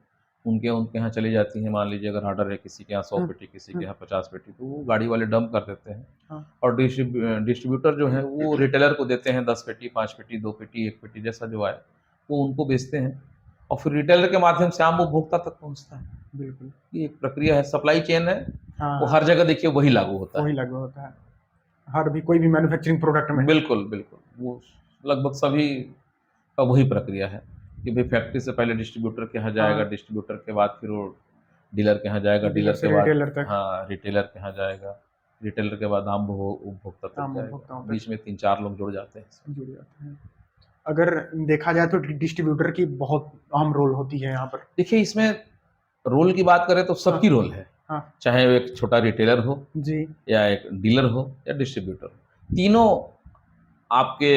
उनके उनके यहाँ चली जाती हैं। मान लीजिए अगर ऑर्डर है किसी के यहाँ 100 पेटी, किसी के यहाँ 50 पेटी, तो वो गाड़ी वाले डंप कर देते हैं, हाँ। और डिस्ट्रीब्यूटर जो है वो रिटेलर को देते हैं 10 पेटी, 5 पेटी, 2 पेटी, 1 पेटी, जैसा जो आए वो उनको बेचते हैं, और फिर रिटेलर के माध्यम से आम उपभोक्ता तक पहुँचता है। बिल्कुल। ये एक प्रक्रिया है, सप्लाई चेन है, हाँ, वो हर जगह देखिए वही लागू होता वही है। लागू होता है हर भी कोई भी मैन्युफैक्चरिंग प्रोडक्ट में। बिल्कुल बिल्कुल, वो लगभग सभी का वही प्रक्रिया है कि भाई फैक्ट्री से पहले डिस्ट्रीब्यूटर के यहाँ जाएगा, हाँ। डिस्ट्रीब्यूटर के बाद फिर वो डीलर के यहाँ जाएगा, डीलर डीलर से के बाद रिटेलर तक। हाँ रिटेलर के यहाँ जाएगा, रिटेलर के बाद आम उपभोक्ता तक आम जाएगा, उपभोक्ताओं तक बीच में 3-4 लोग जुड़ जाते हैं। जुड़ जाते हैं। अगर देखा जाए तो डिस्ट्रीब्यूटर की बहुत अहम रोल होती है यहाँ पर। देखिए, इसमें रोल की बात करें तो सबकी रोल है, हाँ चाहे वो एक छोटा रिटेलर हो, जी। या एक डीलर हो, या डिस्ट्रीब्यूटर हो, तीनों आपके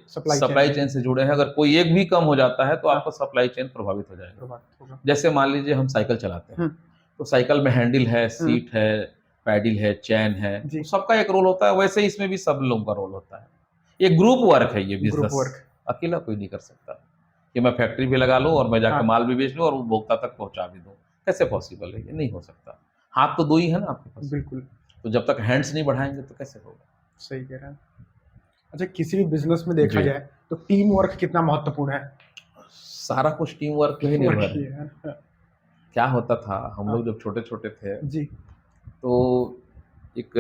सप्लाई चेन से जुड़े हैं। अगर कोई एक भी कम हो जाता है तो आपका सप्लाई चेन प्रभावित हो जाएगा। जैसे मान लीजिए हम साइकिल चलाते हैं, तो साइकिल में हैंडल है, सीट है, पैडल है, चैन है, तो सबका एक रोल होता है, वैसे इसमें भी सब लोगों का रोल होता है। ये ग्रुप वर्क है, ये बिजनेस अकेला कोई नहीं कर सकता कि मैं फैक्ट्री भी लगा लूँ और मैं जाके माल भी बेच लूँ और उपभोक्ता तक पहुंचा भी दूँ। कैसे पॉसिबल है? ये नहीं हो सकता। हाथ तो दो ही है ना आपके पास। बिल्कुल। तो जब तक हैंड्स नहीं बढ़ाएंगे तो कैसे होगा? सही कह रहे हैं। अच्छा, किसी भी बिजनेस में देखा जाए तो टीम वर्क कितना महत्वपूर्ण है? सारा कुछ टीम वर्क पे ही निर्भर है। क्या होता था, हम लोग जब छोटे छोटे थे जी, तो एक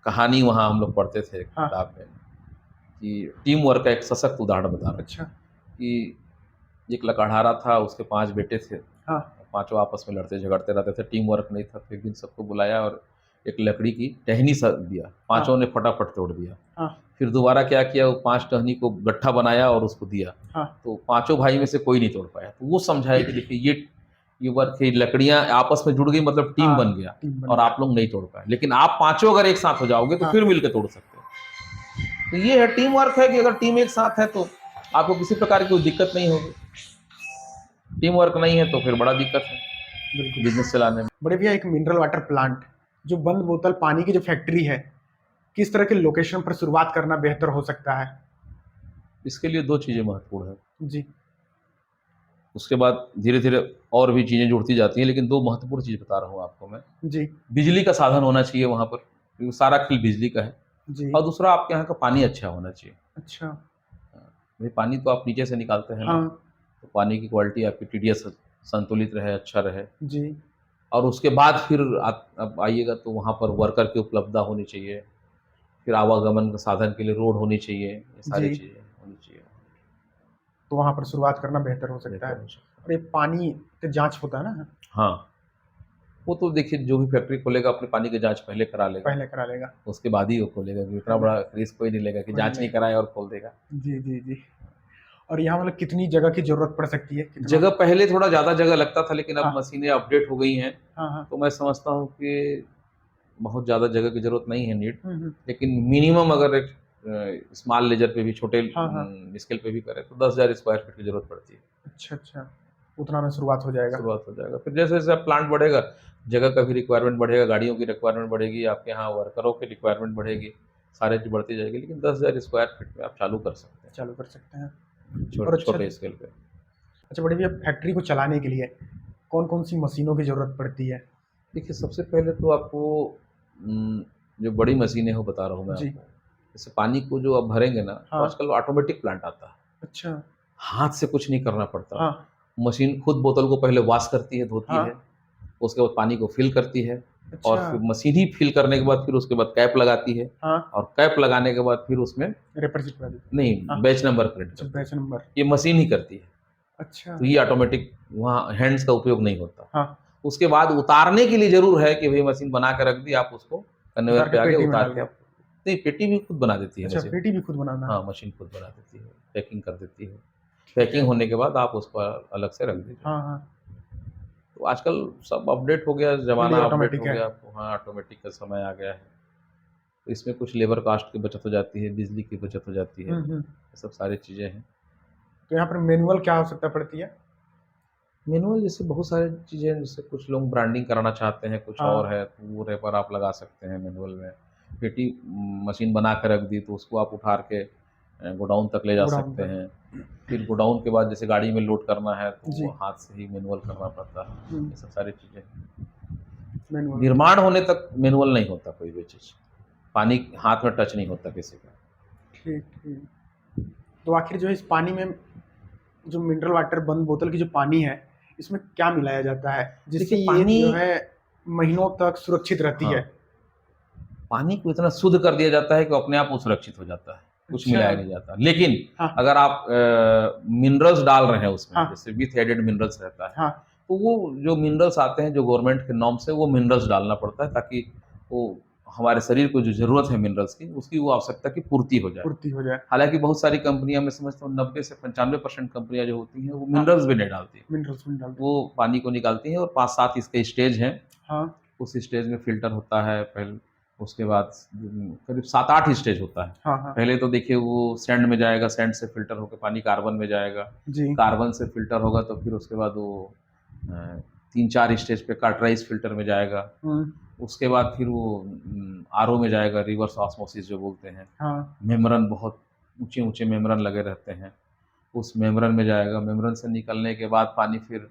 कहानी वहाँ हम लोग पढ़ते थे किताब में कि टीम वर्क का एक सशक्त उदाहरण बता रहे। अच्छा। कि एक लकड़हारा था, उसके 5 बेटे थे, पांचों आपस में लड़ते झगड़ते रहते थे, टीम वर्क नहीं था। तो एक दिन सबको बुलाया और एक लकड़ी की टहनी सा दिया, पांचों ने फटाफट तोड़ दिया। फिर दोबारा क्या किया, वो 5 टहनी को गट्ठा बनाया और उसको दिया, तो पांचों भाई में से कोई नहीं तोड़ पाया। तो वो समझाया कि देखिए ये वर्क है, लकड़ियां आपस में जुड़ गई, मतलब टीम बन गया, और आप लोग नहीं तोड़ पाए, लेकिन आप पांचों अगर एक साथ हो जाओगे तो फिर मिलकर तोड़ सकते हो। तो ये है टीम वर्क है कि अगर टीम एक साथ है तो आपको किसी प्रकार की कोई दिक्कत नहीं होगी। टीम वर्क नहीं है तो फिर बड़ा दिक्कत है बिजनेस चलाने में। बड़े भैया, एक मिनरल वाटर प्लांट जो बंद बोतल पानी की जो फैक्ट्री है, किस तरह के लोकेशन पर शुरुआत करना बेहतर हो सकता है? इसके लिए 2 चीजें महत्वपूर्ण है जी। उसके बाद धीरे धीरे और भी चीजें जुड़ती जाती हैं, लेकिन 2 महत्वपूर्ण चीज बता रहा हूँ आपको मैं। जी। बिजली का साधन होना चाहिए वहां पर, क्योंकि सारा खेल बिजली का है। जी। और दूसरा, आपके यहाँ का पानी अच्छा होना चाहिए। अच्छा। भाई पानी तो आप नीचे से निकालते हैं ना, तो पानी की क्वालिटी आपकी टीडीएस संतुलित रहे, अच्छा रहे जी। और उसके बाद फिर आप आइएगा तो वहाँ पर वर्कर की उपलब्धता होनी चाहिए, फिर आवागमन का साधन के लिए रोड होनी चाहिए, ये सारी चीज़ें होनी चाहिए, तो वहाँ पर शुरुआत करना बेहतर हो सकता है। और ये पानी का जांच होता है ना? हाँ, वो तो देखिए जो भी फैक्ट्री खोलेगा अपने पानी की जांच पहले करा लेगा, उसके बाद ही वो खोलेगा। इतना बड़ा रिस्क कोई नहीं लेगा कि जांच नहीं कराए और खोल देगा। जी जी जी। और यहाँ मतलब कितनी जगह की जरूरत पड़ सकती है? जगह पहले थोड़ा ज़्यादा जगह लगता था, लेकिन अब मशीनें अपडेट हो गई हैं, तो मैं समझता हूँ कि बहुत ज़्यादा जगह की जरूरत नहीं है नीड, लेकिन मिनिमम अगर एक स्मॉल लेजर पे भी, छोटे हाँ। स्केल पे भी करें तो 10,000 स्क्वायर फीट की जरूरत पड़ती है। अच्छा, उतना में शुरुआत हो जाएगा। शुरुआत हो जाएगा। फिर जैसे जैसे प्लांट बढ़ेगा, जगह का भी रिक्वायरमेंट बढ़ेगा, गाड़ियों की रिक्वायरमेंट बढ़ेगी, आपके यहाँ वर्करों की रिक्वायरमेंट बढ़ेगी, सारे चीज बढ़ती जाएगी। लेकिन 10,000 स्क्वायर फीट में आप चालू कर सकते चालू कर सकते हैं। हैं, और अच्छा, छोटे स्केल पे। अच्छा बड़े भैया, फैक्ट्री को चलाने के लिए कौन कौन सी मशीनों की जरूरत पड़ती है? देखिए, सबसे पहले तो आपको जो बड़ी मशीनें हो बता रहा हूँ मैं जी। आपको, जैसे पानी को जो आप भरेंगे ना, तो हाँ। आजकल ऑटोमेटिक प्लांट आता है, अच्छा। हाथ से कुछ नहीं करना पड़ता। हाँ। मशीन खुद बोतल को पहले वॉश करती है, धोती हाँ। है, उसके बाद पानी को फिल करती है, और अच्छा। फिर मशीन ही फिल करने के बाद फिर उसके बाद कैप लगाती है, हाँ। और कैप लगाने के बाद फिर उसमें रिप्रेजेंट कर दी। नहीं, हाँ। बैच नंबर प्रिंट अच्छा, करती है। Batch number. ये मशीन ही करती है, अच्छा। तो ये ऑटोमेटिक, वहाँ हैंड्स का उपयोग नहीं होता। हाँ। उसके बाद उतारने के लिए जरूर है कि भाई मशीन बना के रख दी, आप उसको कन्वेयर उतार पे के आगे पेटी में उतार डाल के के। आप, नहीं, पेटी भी खुद बना देती है अच्छा, मशीन। पेटी भी खुद बनाना है। हाँ, मशीन खुद बना देती है, पैकिंग कर देती है। पैकिंग होने के बाद आप उसको अलग से रख दीजिए। हाँ हाँ। तो आजकल सब अपडेट हो गया, ज़माना अपडेट ऑटोमेटिक हो है। गया, हाँ, ऑटोमेटिक का समय आ गया है। तो इसमें कुछ लेबर कास्ट की बचत हो जाती है, बिजली की बचत हो जाती है, ये सब सारी चीज़ें हैं। तो यहाँ पर मैनुअल क्या आवश्यकता पड़ती है? मैनुअल जैसे बहुत सारी चीज़ें हैं, जैसे कुछ लोग ब्रांडिंग कराना चाहते हैं, कुछ हाँ। और है, तो वो रेपर आप लगा सकते हैं मैनुअल में। पेटी मशीन बना कर रख दी तो उसको आप उठा के गोडाउन तक ले जा गोडाउन सकते तक। हैं। फिर गोडाउन के बाद जैसे गाड़ी में लोड करना है तो जी। वो हाथ से ही मैनुअल करना पड़ता है। ये सब सारी चीज़ें, मैनुअल। निर्माण होने तक मैनुअल नहीं होता कोई भी चीज़, पानी हाथ में टच नहीं होता किसी का। ठीक ठीक। तो आखिर जो है इस पानी में, जो मिनरल वाटर बंद बोतल की जो पानी है, इसमें क्या मिलाया जाता है जिससे देखिए, ये पानी, जो है महीनों तक सुरक्षित रहती है? हाँ, पानी को इतना शुद्ध कर दिया जाता है कि अपने आप वो सुरक्षित हो जाता है, कुछ अच्छा। मिलाया नहीं जाता। लेकिन हाँ। अगर आप मिनरल्स डाल रहे हैं उसमें, हाँ। जैसे विथ एडेड मिनरल्स रहता है, हाँ। तो वो जो मिनरल्स आते हैं जो गवर्नमेंट के नॉर्म से, वो मिनरल्स डालना पड़ता है ताकि वो हमारे शरीर को जो जरूरत है मिनरल्स की, उसकी वो आवश्यकता की पूर्ति हो जाए। पूर्ति हो जाए। हालांकि बहुत सारी कंपनियां, मैं समझता हूँ 90 से 95% कंपनियां जो होती हैं वो मिनरल्स भी नहीं डालती, मिनरल्स में डालते हैं। वो पानी को निकालती हैं। और 5-7 इसके स्टेज हैं, हाँ। उस स्टेज में फिल्टर होता है पहले, उसके बाद करीब 7-8 स्टेज होता है। हाँ हाँ। पहले तो देखिए वो सैंड में जाएगा, सैंड से फिल्टर होकर पानी कार्बन में जाएगा, जी। कार्बन से फिल्टर होगा तो फिर उसके बाद वो 3-4 स्टेज पे कार्टराइज फिल्टर में जाएगा, उसके बाद फिर वो आरओ में जाएगा, रिवर्स ऑस्मोसिस जो बोलते हैं। हाँ। मेम्ब्रेन, बहुत ऊंचे ऊंचे मेम्ब्रेन लगे रहते हैं, उस मेम्ब्रेन में जाएगा। मेम्ब्रेन से निकलने के बाद पानी फिर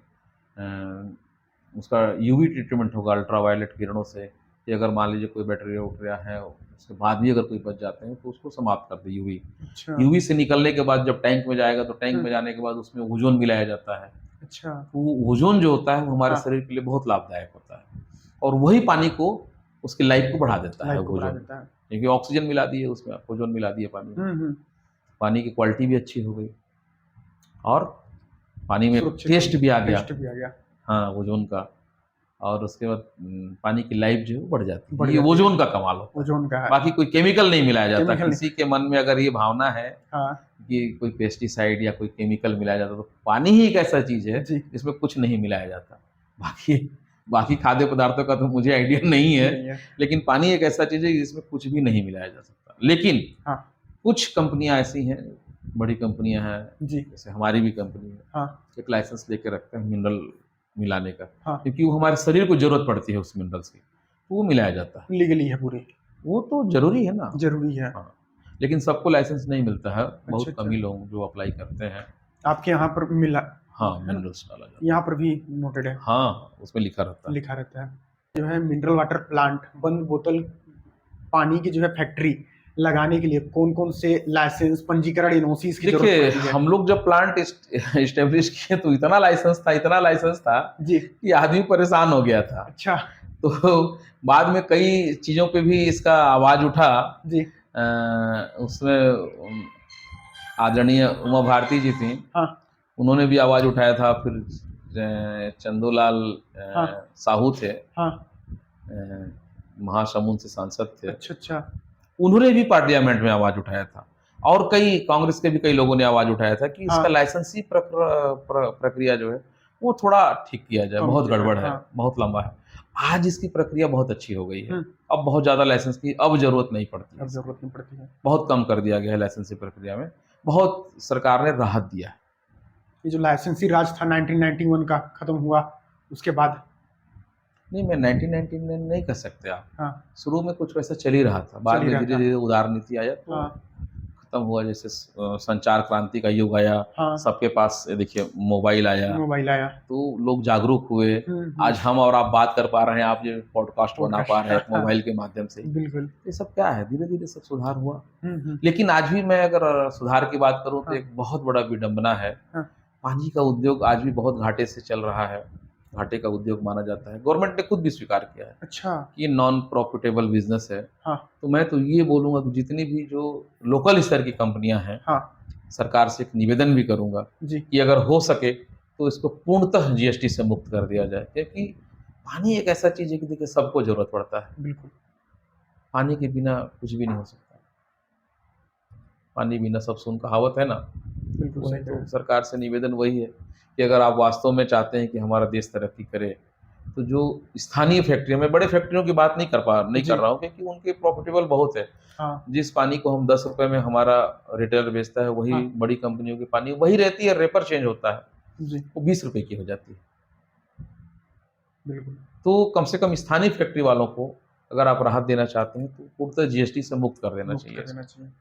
उसका यूवी ट्रीटमेंट होगा, अल्ट्रावायलेट किरणों से, कि अगर मान लीजिए कोई बैक्टीरिया उठरिया है, उसके बाद भी अगर कोई बच जाते हैं तो उसको समाप्त कर दे यूवी। अच्छा। यूवी से निकलने के बाद जब टैंक में जाएगा, तो टैंक में जाने के बाद उसमें ओजोन मिलाया जाता है। अच्छा। तो वो ओजोन जो होता है वो हमारे हाँ। शरीर के लिए बहुत लाभदायक होता है, और वही पानी को, उसकी लाइफ को बढ़ा देता है लाइफ को बढ़ा ओजोन, देता है। क्योंकि ऑक्सीजन मिला दी है उसमें, ओजोन मिला दिया पानी में, पानी की क्वालिटी भी अच्छी हो गई, और पानी में सुरक्षित टेस्ट भी आ गया, टेस्ट भी आ गया। हाँ, ओजोन का। और उसके बाद पानी की लाइफ जो है वो बढ़ जाती बढ़ है। ये जाती है। ओजोन का कमाल होता है, ओजोन का है। बाकी कोई केमिकल नहीं मिलाया जाता। केमिकल किसी के मन में अगर ये भावना है हाँ। कि कोई पेस्टिसाइड या कोई केमिकल मिलाया जाता, तो पानी ही एक ऐसा चीज है जी। जिसमें कुछ नहीं मिलाया जाता। बाकी बाकी खाद्य पदार्थों का तो मुझे आइडिया नहीं है, लेकिन पानी एक ऐसा चीज है जिसमें कुछ भी नहीं मिलाया जा सकता। लेकिन हाँ। कुछ कंपनियां ऐसी हैं, बड़ी कंपनियां हैं जी। जैसे हमारी भी कंपनी है, हाँ। एक लाइसेंस लेके रखते हैं मिनरल मिलाने का, हाँ। क्योंकि वो हमारे शरीर को जरूरत पड़ती है उस मिनरल्स की, तो वो मिलाया जाता है। लीगली है पूरी? वो तो जरूरी है ना, जरूरी है। हाँ, लेकिन सबको लाइसेंस नहीं मिलता है, बहुत अच्छा। कम ही लोग जो अप्लाई करते हैं। आपके यहाँ पर मिला? हाँ, मिनरल्स डाला जाता है। यहाँ पर भी नोटेड है? हाँ, उसमें लिखा रहता है। लिखा रहता है। जो है मिनरल वाटर प्लांट, बंद बोतल पानी की जो है फैक्ट्री लगाने के लिए कौन कौन से लाइसेंस, पंजीकरण, एनओसीज की जरूरत देखिए, पड़ती है? हम लोग जब प्लांट इस्टेब्लिश किए तो इतना लाइसेंस था जी। कि आदमी परेशान हो गया था। अच्छा। तो बाद में कई चीजों पे भी इसका आवाज उठा जी। उसमें आदरणीय उमा भारती जी थी, हाँ। उन्होंने भी आवाज उठाया था। फिर चंदूलाल हाँ। साहू थे, हाँ। महासमुंद से सांसद थे, अच्छा। उन्होंने भी पार्लियामेंट में आवाज उठाया था, और कई कांग्रेस के भी कई लोगों ने आवाज उठाया था कि इसका हाँ। लाइसेंसी प्रक्रिया जो है वो थोड़ा ठीक किया जाए, बहुत गड़बड़ है, हाँ। बहुत लंबा है। आज इसकी प्रक्रिया बहुत अच्छी हो गई है। हम्म। अब बहुत ज़्यादा लाइसेंस की अब ज़रूरत नहीं पड़ती अब है। जरूरत नहीं पड़ती है। बहुत कम कर दिया गया है लाइसेंस की प्रक्रिया में। बहुत सरकार ने राहत दिया है। ये जो लाइसेंसी राज था 1991 का खत्म हुआ उसके बाद। नहीं, मैं 1999 नहीं कह सकते आप। हाँ शुरू में कुछ वैसा चल ही रहा था, बाद चल ही में रहा धीरे था। धीरे उदार नीति आया तो हाँ खत्म हुआ। जैसे संचार क्रांति का युग आया, हाँ सबके पास देखिए मोबाइल आया, मोबाइल आया। तो लोग जागरूक हुए। हम्म। आज हम और आप बात कर पा रहे हैं, आप जो पॉडकास्ट बना पा रहे हैं हाँ, मोबाइल के माध्यम से ही। बिल्कुल। ये सब क्या है, धीरे धीरे सब सुधार हुआ। हम्म। लेकिन आज भी मैं अगर सुधार की बात करूं तो हाँ। एक बहुत बड़ा विडंबना है। हाँ। पानी का उद्योग आज भी बहुत घाटे से चल रहा है, घाटे का उद्योग माना जाता है। गवर्नमेंट ने खुद भी स्वीकार किया है अच्छा। कि ये नॉन प्रॉफिटेबल बिजनेस है। हाँ तो मैं तो ये बोलूंगा कि जितनी भी जो लोकल स्तर की कंपनियां हैं, हाँ सरकार से एक निवेदन भी करूंगा जी। कि अगर हो सके तो इसको पूर्णतः जीएसटी से मुक्त कर दिया जाए, क्योंकि पानी एक ऐसा चीज है कि देखिए सबको जरूरत पड़ता है। बिल्कुल। पानी के बिना कुछ भी नहीं हो सकता। पानी बिना सब सुन, कहावत है ना। बिल्कुल वही सही कह तो रहे हैं। सरकार से निवेदन वही है कि अगर आप वास्तव में चाहते हैं कि हमारा देश तरक्की करे, तो जो स्थानीय फैक्ट्रियों में, बड़े फैक्ट्रियों की बात नहीं कर जी। रहा हूँ, क्योंकि उनके प्रॉफिटेबल बहुत है। हाँ जिस पानी को हम 10 रुपए में हमारा रिटेलर बेचता है, वही हाँ बड़ी कंपनियों की पानी वही रहती है, रेपर चेंज होता है, जी वो 20 रुपए की हो जाती है। बिल्कुल। तो कम से कम स्थानीय फैक्ट्री वालों को अगर आप राहत देना चाहते हैं तो पूर्णतः जीएसटी से मुक्त कर देना मुक्त चाहिए। कर देना चाहिए।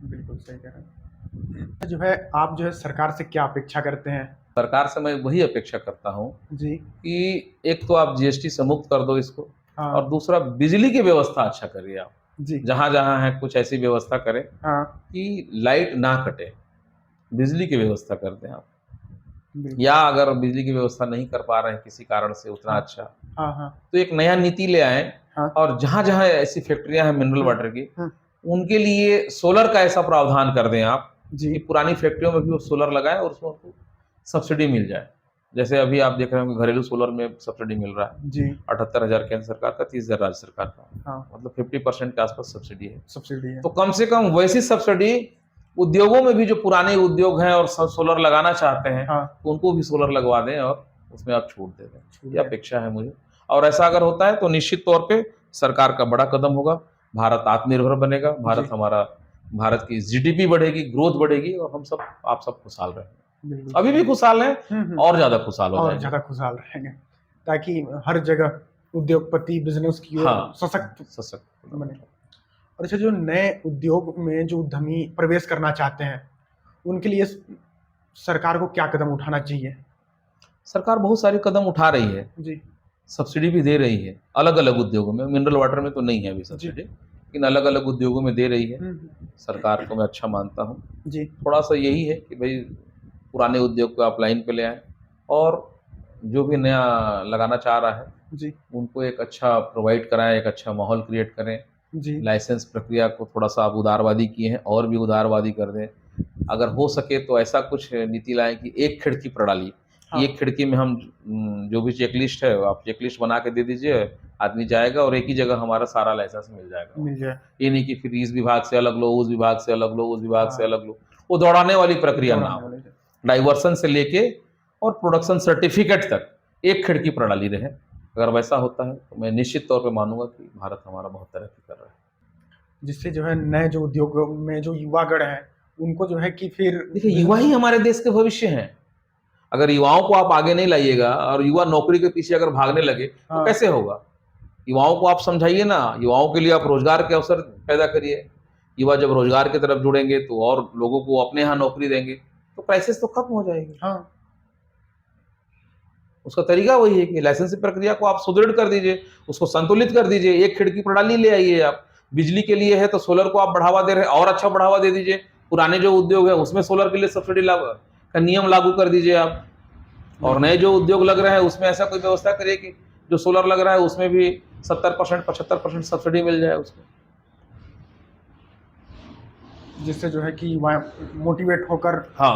बिल्कुल सही कह रहे हैं। जो है आप जो है सरकार से क्या अपेक्षा करते हैं? सरकार से मैं वही अपेक्षा करता हूँ जी। कि एक तो आप जीएसटी से मुक्त कर दो इसको, हाँ और दूसरा बिजली की व्यवस्था अच्छा करिए। आप जी। जहाँ जहाँ है कुछ ऐसी व्यवस्था करें हाँ कि लाइट ना कटे, बिजली की व्यवस्था कर दें आप। बिल्कुल। या अगर बिजली की व्यवस्था नहीं कर पा रहे हैं किसी कारण से उतना हाँ अच्छा, हाँ हाँ तो एक नया नीति ले आए, हाँ और जहाँ जहाँ ऐसी फैक्ट्रियां हैं मिनरल वाटर की, हम्म, उनके लिए सोलर का ऐसा प्रावधान कर दें आप जी कि पुरानी फैक्ट्रियों में भी वो सोलर लगाएं और उसमें उनको सब्सिडी मिल जाए। जैसे अभी आप देख रहे हो कि घरेलू सोलर में सब्सिडी मिल रहा है, जी 78,000 केंद्र सरकार का, 30,000 राज्य सरकार का, हाँ मतलब 50% के आसपास सब्सिडी है। सब्सिडी है। तो कम से कम वैसी सब्सिडी उद्योगों में भी, जो पुराने उद्योग हैं और सोलर लगाना चाहते हैं, हाँ तो उनको भी सोलर लगवा दें और उसमें आप छूट दे दें। छूट ये दें। अपेक्षा है मुझे। और ऐसा अगर होता है तो निश्चित तौर पे सरकार का बड़ा कदम होगा, भारत आत्मनिर्भर बनेगा, भारत जी। हमारा, भारत की जीडीपी बढ़ेगी, ग्रोथ बढ़ेगी, और हम सब, आप सब खुशहाल रहेंगे। बिल्कुल। अभी भी खुशहाल हैं और ज्यादा खुशहाल हो और जाएंगे। ज्यादा खुशहाल रहेंगे ताकि हर जगह उद्योगपति बिजनेस की ओर हाँ, सशक्त सशक्त बने। और अच्छा, जो नए उद्योग में जो उद्यमी प्रवेश करना चाहते हैं उनके लिए सरकार को क्या कदम उठाना चाहिए? सरकार बहुत सारे कदम उठा रही है, जी सब्सिडी भी दे रही है अलग अलग उद्योगों में। मिनरल वाटर में तो नहीं है अभी सब्सिडी, लेकिन अलग अलग उद्योगों में दे रही है। सरकार को मैं अच्छा मानता हूँ। जी थोड़ा सा यही है कि भाई पुराने उद्योग को आप लाइन पे ले आएं, और जो भी नया लगाना चाह रहा है जी उनको एक अच्छा प्रोवाइड कराएं, एक अच्छा माहौल क्रिएट करें। जी लाइसेंस प्रक्रिया को थोड़ा सा आप उदारवादी किए हैं, और भी उदारवादी कर दें। अगर हो सके तो ऐसा कुछ नीति लाएं कि एक खिड़की प्रणाली, हाँ। एक खिड़की में हम जो भी चेकलिस्ट है, आप चेकलिस्ट बना के दे दीजिए, आदमी जाएगा और एक ही जगह हमारा सारा लाइसेंस मिल जाएगा। मिल जाए। ये नहीं कि फिर इस विभाग से अलग लो, उस विभाग से अलग लो, उस विभाग से हाँ। अलग लो, वो दौड़ाने वाली प्रक्रिया ना दौड़ाने हो। वाले से। डाइवर्सन से लेके और प्रोडक्शन सर्टिफिकेट तक एक खिड़की प्रणाली रहे। अगर वैसा होता है तो मैं निश्चित तौर पे मानूंगा कि भारत हमारा बहुत तरक्की कर रहा है। जिससे जो है नए जो उद्योग में जो युवागण हैं उनको जो है कि फिर देखिए, युवा ही हमारे देश के भविष्य हैं। अगर युवाओं को आप आगे नहीं लाइएगा और युवा नौकरी के पीछे अगर भागने लगे तो हाँ। कैसे होगा? युवाओं को आप समझाइए ना, युवाओं के लिए आप रोजगार के अवसर पैदा करिए। युवा जब रोजगार की तरफ जुड़ेंगे तो और लोगों को अपने यहाँ नौकरी देंगे, तो क्राइसिस तो खत्म हो जाएगी। हाँ उसका तरीका वही है कि लाइसेंसिंग प्रक्रिया को आप सुदृढ़ कर दीजिए, उसको संतुलित कर दीजिए, एक खिड़की प्रणाली ले आइए। आप बिजली के लिए है तो सोलर को आप बढ़ावा दे रहे हैं, और अच्छा बढ़ावा दे दीजिए। पुराने जो उद्योग है उसमें सोलर के लिए सब्सिडी का नियम लागू कर दीजिए आप, और नए जो उद्योग लग रहे हैं उसमें ऐसा कोई व्यवस्था करिए कि जो सोलर लग रहा है उसमें भी 70% 75% सब्सिडी मिल जाए उसको। जिससे जो है कि युवा मोटिवेट होकर। हाँ,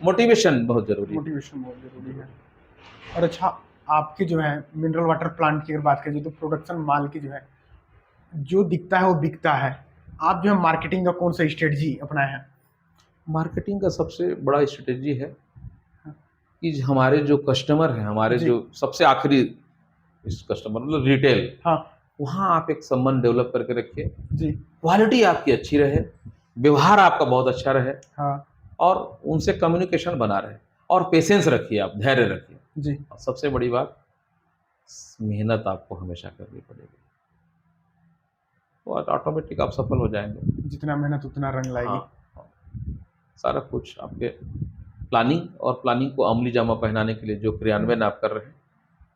मोटिवेशन बहुत जरूरी है। मोटिवेशन बहुत जरूरी है। और अच्छा, आपके जो है मिनरल वाटर प्लांट की अगर बात करें तो प्रोडक्शन माल की जो है जो दिखता है वो बिकता है। आप जो है मार्केटिंग का कौन सा स्ट्रेटजी अपनाए हैं? मार्केटिंग का सबसे बड़ा स्ट्रेटेजी है कि हमारे जो कस्टमर हैं, हमारे जी। जो सबसे आखिरी इस कस्टमर मतलब रिटेल, हाँ। वहाँ आप एक संबंध डेवलप करके रखिए, जी। क्वालिटी आपकी अच्छी रहे, व्यवहार आपका बहुत अच्छा रहे हाँ। और उनसे कम्युनिकेशन बना रहे और पेशेंस रखिए, आप धैर्य रखिए। जी। और सबसे बड़ी बात, मेहनत आपको हमेशा करनी पड़ेगी, तो ऑटोमेटिक आप सफल हो जाएंगे। जितना मेहनत उतना रंग लाएगी। हाँ, हाँ। सारा कुछ आपके प्लानिंग और प्लानिंग को अमली जामा पहनाने के लिए जो क्रियान्वयन आप कर रहे हैं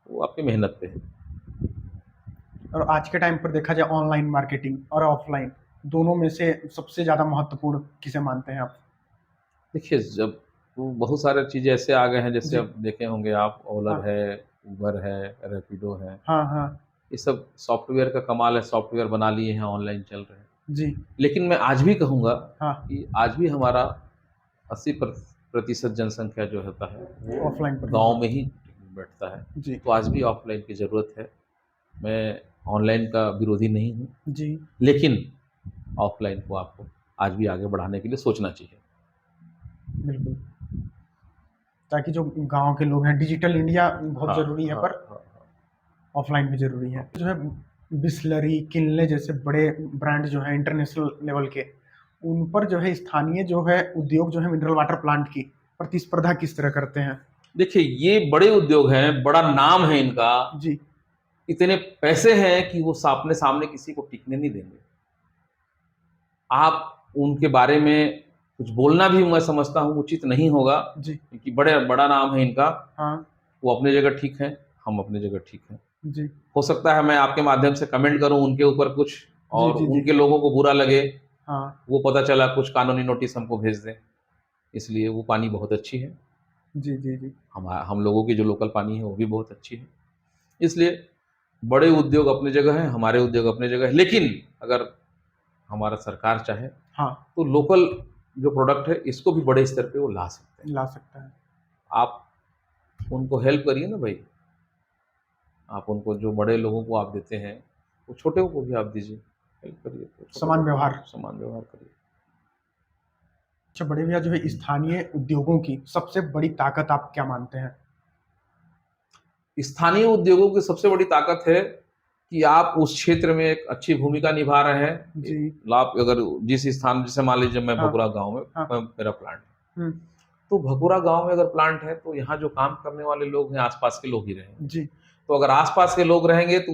वो आपकी मेहनत पे है। और आज के टाइम पर देखा जाए ऑनलाइन मार्केटिंग और ऑफलाइन दोनों में से सबसे ज़्यादा महत्वपूर्ण किसे मानते हैं आप? देखिए, जब वो बहुत सारे चीज़ें ऐसे आ गए हैं, जैसे जी। अब देखे होंगे आप, ओलर हाँ। है, उबर है, रैपिडो है, हाँ। हाँ। ये सब सॉफ्टवेयर का कमाल है, सॉफ्टवेयर बना लिए हैं, ऑनलाइन चल रहे हैं। जी। लेकिन मैं आज भी कहूँगा हाँ। कि आज भी हमारा 80% जनसंख्या जो होता है वो ऑफलाइन पर गाँव निर्भर। में ही बैठता है, जी। तो आज भी ऑफलाइन की ज़रूरत है। मैं ऑनलाइन का विरोधी नहीं हूँ, जी। लेकिन ऑफलाइन को आपको आज भी आगे बढ़ाने के लिए सोचना चाहिए। बिल्कुल। ताकि जो गांव के लोग हैं, डिजिटल इंडिया बहुत हाँ, ज़रूरी है, हाँ, पर हाँ, हाँ। ऑफलाइन भी ज़रूरी है। जो है बिस्लरी, किनले जैसे बड़े ब्रांड जो हैं इंटरनेशनल लेवल के, उन पर जो है स्थानीय जो है उद्योग जो है मिनरल वाटर प्लांट की प्रतिस्पर्धा किस तरह करते हैं? देखिए, ये बड़े उद्योग हैं, बड़ा नाम है इनका, जी। इतने पैसे हैं कि वो सामने सामने किसी को टिकने नहीं देंगे। आप उनके बारे में कुछ बोलना भी मैं समझता हूँ उचित नहीं होगा, जी। क्योंकि बड़ा नाम है इनका। हाँ। वो अपनी जगह ठीक है, हम अपनी जगह ठीक हैं। जी। हो सकता है मैं आपके माध्यम से कमेंट करूँ उनके ऊपर कुछ, जी। और जी। जी। उनके लोगों को बुरा लगे, हाँ। वो पता चला कुछ कानूनी नोटिस हमको भेज दें। इसलिए वो पानी बहुत अच्छी है, जी। जी। जी। हम लोगों की जो लोकल पानी है वो भी बहुत अच्छी है। इसलिए बड़े उद्योग अपनी जगह हैं, हमारे उद्योग अपनी जगह है, लेकिन अगर हमारा सरकार चाहे हाँ। तो लोकल जो प्रोडक्ट है इसको भी बड़े स्तर पे वो ला सकते हैं। ला सकता है। आप उनको हेल्प करिए ना भाई, आप उनको जो बड़े लोगों को आप देते हैं वो छोटे को भी आप दीजिए, हेल्प करिए, तो छोटे समान को व्यवहार। समान व्यवहार करिए। अच्छा बड़े भैया, जो है स्थानीय उद्योगों की सबसे बड़ी ताकत आप क्या मानते हैं? स्थानीय उद्योगों की सबसे बड़ी ताकत है कि आप उस क्षेत्र में एक अच्छी भूमिका निभा रहे हैं। जी। लाभ अगर जिस स्थान, जैसे मान लीजिए मैं हाँ। भगुरा गांव में हाँ। मेरा प्लांट है, हम्म। तो भगुरा गांव में अगर प्लांट है तो यहाँ जो काम करने वाले लोग हैं आसपास के लोग ही रहेंगे। जी। तो अगर आसपास के लोग रहेंगे तो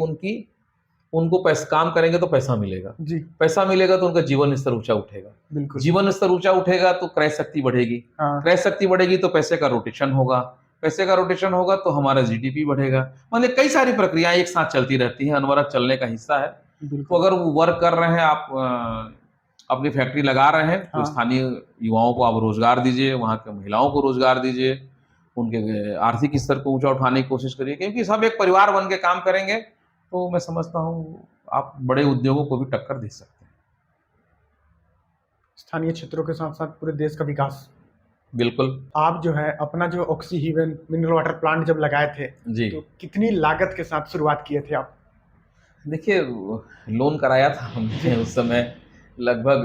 उनको पैसा, काम करेंगे तो पैसा मिलेगा, जी। पैसा मिलेगा तो उनका जीवन स्तर ऊंचा उठेगा, बिल्कुल। जीवन स्तर ऊंचा उठेगा तो क्रय शक्ति बढ़ेगी, हाँ। क्रय शक्ति बढ़ेगी तो पैसे का रोटेशन होगा, पैसे का रोटेशन होगा तो हमारा जीडीपी बढ़ेगा। मतलब कई सारी प्रक्रियाएं एक साथ चलती रहती हैं, अनवरत चलने का हिस्सा है। तो बिल्कुल। अगर वो वर्क कर रहे हैं, आप अपनी फैक्ट्री लगा रहे हैं, तो हाँ। स्थानीय युवाओं को आप रोजगार दीजिए, वहाँ के महिलाओं को रोजगार दीजिए, उनके आर्थिक स्तर को ऊंचा उठाने की कोशिश करिए, क्योंकि सब एक परिवार बन के काम करेंगे तो मैं समझता हूँ आप बड़े उद्योगों को भी टक्कर दे सकते हैं। स्थानीय क्षेत्रों के साथ साथ पूरे देश का विकास। बिल्कुल। आप जो है अपना जो ऑक्सीहीवन मिनरल वाटर प्लांट जब लगाए थे, जी। तो कितनी लागत के साथ शुरुआत किए थे आप? देखिए, लोन कराया था हमने उस समय, लगभग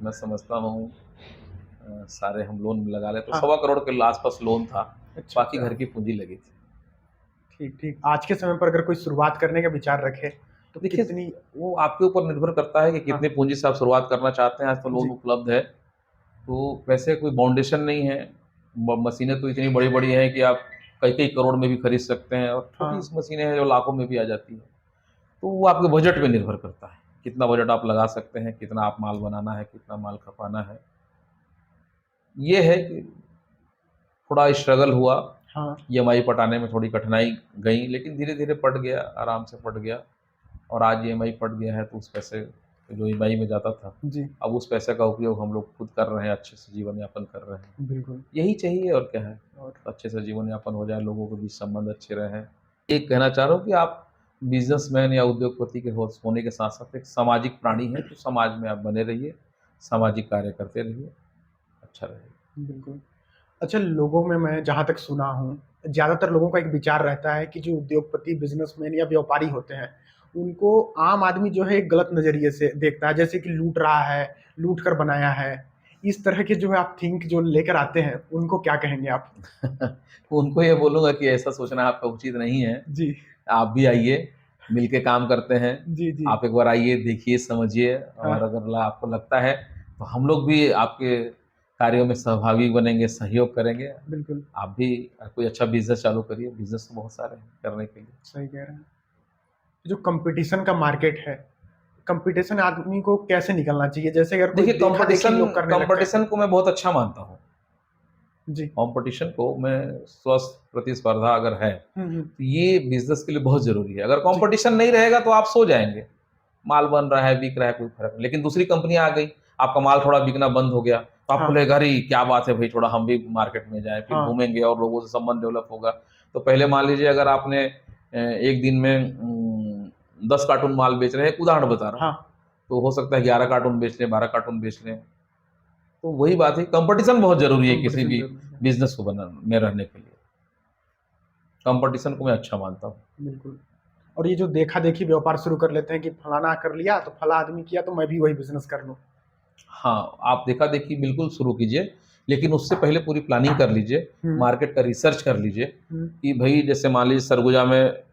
मैं समझता हूँ सारे हम लोन लगा ले तो हाँ। 1.25 करोड़ के आसपास लोन था, अच्छा। बाकी घर की पूंजी लगी थी। ठीक ठीक। आज के समय पर अगर कोई शुरुआत करने का विचार रखे तो देखिए, कितनी? वो आपके ऊपर निर्भर करता है कि हाँ। कितनी पूंजी से आप शुरुआत करना चाहते हैं। आज तो लोन जी। उपलब्ध है, तो वैसे कोई बाउंडेशन नहीं है। मशीनें तो इतनी बड़ी बड़ी हैं कि आप कई कई करोड़ में भी खरीद सकते हैं, और छोटी हाँ। मशीनें हैं जो लाखों में भी आ जाती हैं। तो वो आपके बजट पे निर्भर करता है, कितना बजट आप लगा सकते हैं, कितना आप माल बनाना है, कितना माल खपाना है। ये है कि थोड़ा स्ट्रगल हुआ, हाँ। ईएमआई पटाने में थोड़ी कठिनाई गई, लेकिन धीरे धीरे पट गया, आराम से पट गया, और आज ईएमआई पट गया है तो उस पैसे जो ईएमआई में जाता था, जी। अब उस पैसे का उपयोग हम लोग खुद कर रहे हैं, अच्छे से जीवन यापन कर रहे हैं। बिल्कुल। यही चाहिए और क्या है, और अच्छे से जीवन यापन हो जाए, लोगों के बीच संबंध अच्छे रहें। एक कहना चाह रहा हूँ कि आप बिजनेसमैन या उद्योगपति के होने के साथ साथ एक सामाजिक प्राणी हैं, तो समाज में आप बने रहिए, सामाजिक कार्य करते रहिए, अच्छा रहेगा। बिल्कुल। अच्छा, लोगों में मैं जहाँ तक सुना हूँ, ज़्यादातर लोगों का एक विचार रहता है कि जो उद्योगपति, बिजनेसमैन या व्यापारी होते हैं, उनको आम आदमी जो है एक गलत नज़रिए से देखता है, जैसे कि लूट रहा है, लूट कर बनाया है। इस तरह के जो है आप थिंक जो लेकर आते हैं उनको क्या कहेंगे आप? उनको ये बोलूंगा कि ऐसा सोचना आपका उचित नहीं है। जी आप भी आइए, मिलके काम करते हैं। जी जी। आप एक बार आइए, देखिए, समझिए, और हाँ अगर आपको लगता है तो हम लोग भी आपके कार्यों में सहभागी बनेंगे, सहयोग करेंगे। बिल्कुल आप भी कोई अच्छा बिजनेस चालू करिए, बिजनेस तो बहुत सारे हैं करने के लिए। सही कह रहे हैं। जो कंपटीशन का मार्केट है, कंपटीशन आदमी को कैसे निकलना चाहिए? जैसे अगर कोई देखिए, देखा देखी कंपटीशन लोग करने लगते हैं। कंपटीशन को मैं बहुत अच्छा मानता हूँ। जी कंपटीशन को मैं, स्वस्थ प्रतिस्पर्धा अगर है हम्म। तो ये बिजनेस के लिए बहुत जरूरी है। अगर जी कंपटीशन नहीं रहेगा तो आप सो जाएंगे, माल बन रहा है, बिक रहा है, कोई फर्क नहीं। लेकिन दूसरी कंपनी आ गई, आपका माल थोड़ा बिकना बंद हो गया, तो आपको हाँ लगेगा अरे क्या बात है भाई, थोड़ा हम भी मार्केट में जाएं, फिर हाँ घूमेंगे और लोगों से संबंध डेवलप होगा। तो पहले मान लीजिए, अगर आपने एक दिन में 10 कार्टून माल बेच रहे हैं, एक उदाहरण बता रहा हूँ, हाँ तो हो सकता है 11 कार्टून बेच लें, 12 कार्टून बेच लें। तो वही बात है, कंपटीशन बहुत जरूरी है किसी कंपटीशन भी जरूरी है। बिजनेस को बना में रहने के लिए। कंपटीशन को मैं अच्छा मानता हूँ। बिल्कुल। और ये जो देखा देखी व्यापार शुरू कर लेते हैं कि फलाना कर लिया तो फला आदमी किया तो मैं भी वही बिजनेस कर लूँ। हाँ, आप देखा देखी बिल्कुल शुरू कीजिए, लेकिन उससे पहले पूरी प्लानिंग कर लीजिए, हम्म मार्केट का रिसर्च कर लीजिए हम्म कि भाई, जैसे मान लीजिए सरगुजा में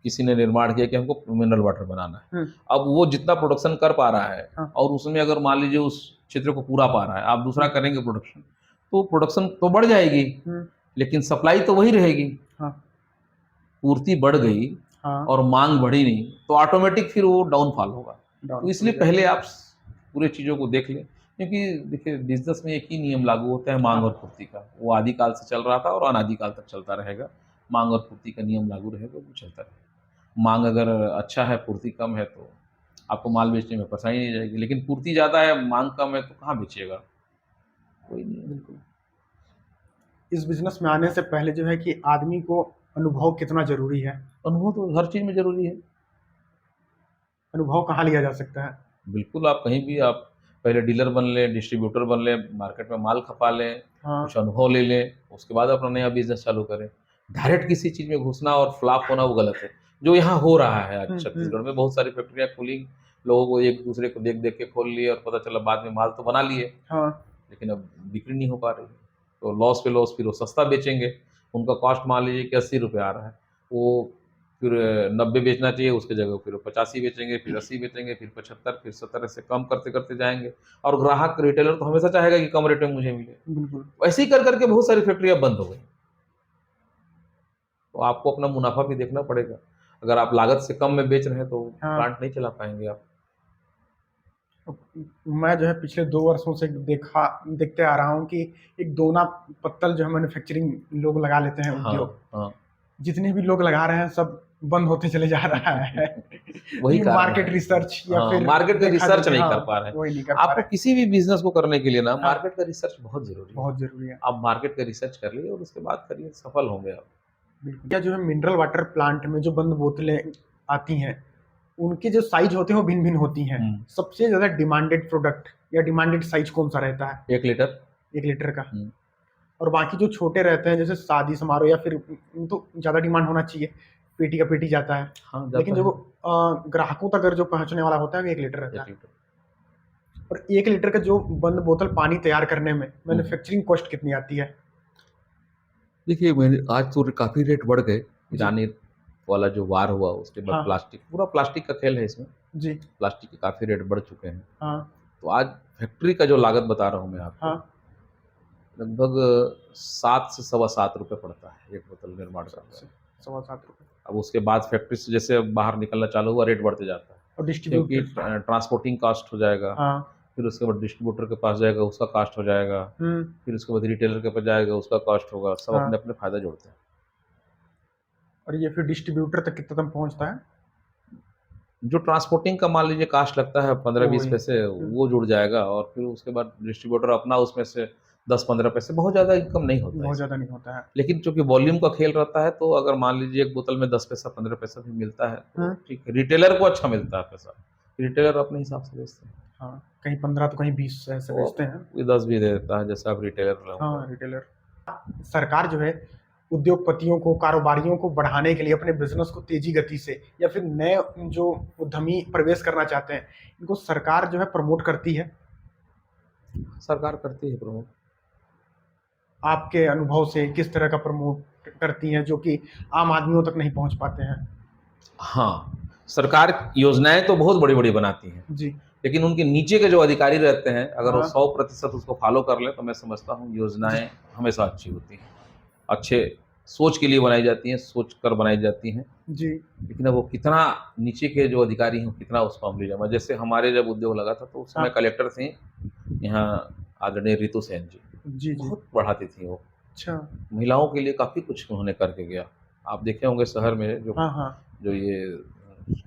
किसी ने निर्माण किया कि हमको मिनरल वाटर बनाना है। हम्म। अब वो जितना प्रोडक्शन कर पा रहा है हाँ और उसमें अगर मान लीजिए उस क्षेत्र को पूरा पा रहा है, आप दूसरा हम्म करेंगे प्रोडक्शन, तो प्रोडक्शन तो बढ़ जाएगी, हम्म। लेकिन सप्लाई तो वही रहेगी। हाँ पूर्ति बढ़ गई हाँ और मांग बढ़ी नहीं, तो ऑटोमेटिक फिर वो डाउनफॉल होगा। तो डाउन इसलिए पहले आप पूरे चीज़ों को देख लें, क्योंकि देखिए, बिजनेस में एक ही नियम लागू होता है, मांग और हाँ पूर्ति का। वो आदिकाल से चल रहा था और अनादिकाल तक चलता रहेगा। मांग और पूर्ति का नियम लागू रहेगा, वो चलता रहेगा। मांग अगर अच्छा है, पूर्ति कम है, तो आपको माल बेचने में परेशानी नहीं जाएगी। लेकिन पूर्ति ज़्यादा है, मांग कम है, तो कहाँ बेचेगा, कोई नहीं। बिल्कुल। इस बिजनेस में आने से पहले जो है कि आदमी को अनुभव कितना जरूरी है? अनुभव तो हर चीज़ में ज़रूरी है। अनुभव कहाँ लिया जा सकता है? बिल्कुल, आप कहीं भी, आप पहले डीलर बन लें, डिस्ट्रीब्यूटर बन लें, मार्केट में माल खपा लें, हाँ कुछ अनुभव ले लें, उसके बाद अपना नया बिजनेस चालू करें। डायरेक्ट किसी चीज़ में घुसना और फ्लॉप होना वो गलत है, जो यहाँ हो रहा है। आज हम्म। छत्तीसगढ़ में बहुत सारी फैक्ट्रियाँ खुली, लोगों को एक दूसरे को देख देख के खोल लिए, और पता चला बाद में माल तो बना लिए, हाँ लेकिन अब बिक्री नहीं हो पा रही है। तो लॉस पे लॉस, फिर वो सस्ता बेचेंगे। उनका कॉस्ट मान लीजिए कि 80 रुपये आ रहा है, वो फिर 90 बेचना चाहिए, उसके जगह फिर वो 85 बेचेंगे, फिर 80 बेचेंगे, फिर 75, फिर 70, ऐसे कम करते करते जाएंगे। और ग्राहक, रिटेलर तो हमेशा चाहेगा कि कम रेट में मुझे मिले। बिल्कुल ऐसे ही कर करके बहुत सारी फैक्ट्रियाँ बंद हो गई। तो आपको अपना मुनाफा भी देखना पड़ेगा। अगर आप लागत से कम में बेच रहे हैं तो हाँ। प्लांट नहीं चला पाएंगे आप। मैं जो है पिछले 2 वर्षों से देखते आ रहा हूँ कि एक दोना पत्तल जो है मैन्युफैक्चरिंग लोग लगा लेते हैं, हाँ उद्योग हाँ, जितने भी लोग लगा रहे हैं सब बंद होते चले जा रहा है। वही ये कारण मार्केट है। रिसर्च या हाँ, फिर मार्केट का देखा रिसर्च देखी, नहीं हाँ कर पा रहे हैं। वही नहीं कर पा आपको रहे। किसी भी बिजनेस को करने के लिए ना, हाँ मार्केट का रिसर्च बहुत जरूरी है। बहुत जरूरी है। आप मार्केट का रिसर्च कर लिए और उसके बाद करिए, सफल होंगे आप। बिल्कुल। या जो है मिनरल वाटर प्लांट में जो बंद बोतलें आती हैं उनके जो साइज होते हैं वो भिन्न भिन्न होती हैं। सबसे ज्यादा डिमांडेड प्रोडक्ट या डिमांडेड साइज कौन सा रहता है? 1 लीटर। 1 लीटर का। और बाकी जो छोटे रहते हैं जैसे शादी समारोह या फिर तो ज़्यादा डिमांड होना चाहिए, पेटी का पेटी जाता है। हाँ, जाता लेकिन जो है। ग्राहकों तक अगर जो पहुंचने वाला होता है वो 1 लीटर रहता 1 है। लीटर। और 1 लीटर का जो बंद बोतल पानी तैयार करने में मैन्युफैक्चरिंग कॉस्ट कितनी आती है? देखिए, मैंने आज तो काफ़ी रेट बढ़ गए। जी ईरानी वाला जो वार हुआ, उसके बाद हाँ प्लास्टिक, पूरा प्लास्टिक का खेल है इसमें। जी प्लास्टिक के काफ़ी रेट बढ़ चुके हैं। हाँ तो आज फैक्ट्री का जो लागत बता रहा हूँ मैं आपको, हाँ। लगभग 7 से सवा 7 रुपये पड़ता है एक बोतल निर्माण का। 7.25 रुपये। अब उसके बाद फैक्ट्री से जैसे बाहर निकलना चालू हुआ, रेट बढ़ते जाता है, और क्योंकि डिस्ट्रीब्यूटर। ट्रांसपोर्टिंग कॉस्ट हो जाएगा। हाँ फिर उसके बाद डिस्ट्रीब्यूटर के पास जाएगा, उसका कॉस्ट हो जाएगा। फिर उसके बाद रिटेलर के पास जाएगा, उसका कॉस्ट होगा। सब हाँ। अपने अपने फायदा जोड़ते हैं। और ये फिर डिस्ट्रीब्यूटर तक कितना तक पहुंचता है? जो ट्रांसपोर्टिंग का मान लीजिए कास्ट लगता है 15-20 वही। पैसे, वो जुड़ जाएगा। और फिर उसके बाद डिस्ट्रीब्यूटर अपना उसमें से 10-15 पैसे, बहुत ज़्यादा इनकम नहीं होता है बहुत इसमें। ज़्यादा नहीं होता है। लेकिन चूंकि वॉल्यूम का खेल रहता है, तो अगर मान लीजिए एक बोतल में 10 पैसा 15 पैसा भी मिलता है तो ठीक है, रिटेलर को अच्छा मिलता है पैसा। रिटेलर अपने हिसाब से बेचते हैं, हाँ कहीं 15 तो कहीं 20 ऐसे वो बेचते हैं। कोई 10 भी दे देता है, जैसे आप रिटेलर हाँ रिटेलर। सरकार जो है उद्योगपतियों को, कारोबारियों को बढ़ाने के लिए अपने बिजनेस को तेजी गति से या फिर नए जो उद्यमी प्रवेश करना चाहते हैं इनको सरकार जो है प्रमोट करती है। सरकार करती है प्रमोट। आपके अनुभव से किस तरह का प्रमोट करती हैं जो कि आम आदमियों तक नहीं पहुंच पाते हैं? हाँ, सरकार योजनाएं तो बहुत बड़ी बड़ी बनाती है, जी। लेकिन उनके नीचे के जो अधिकारी रहते हैं अगर वो हाँ। 100% उसको फॉलो कर ले तो मैं समझता हूँ योजनाएं हमेशा अच्छी होती हैं, अच्छे सोच के लिए बनाई जाती हैं, सोच कर बनाई जाती हैं। जी। लेकिन अब वो कितना नीचे के जो अधिकारी हैं कितना उसको अमली जमा, जैसे हमारे जब उद्योग लगा था तो उस समय हाँ। कलेक्टर थी यहाँ आदरणीय रितु सेन जी, जी। जी। बहुत बढ़ाती थी वो, अच्छा। महिलाओं के लिए काफ़ी कुछ उन्होंने करके गया। आप देखे होंगे शहर में जो हाँ, हाँ। जो ये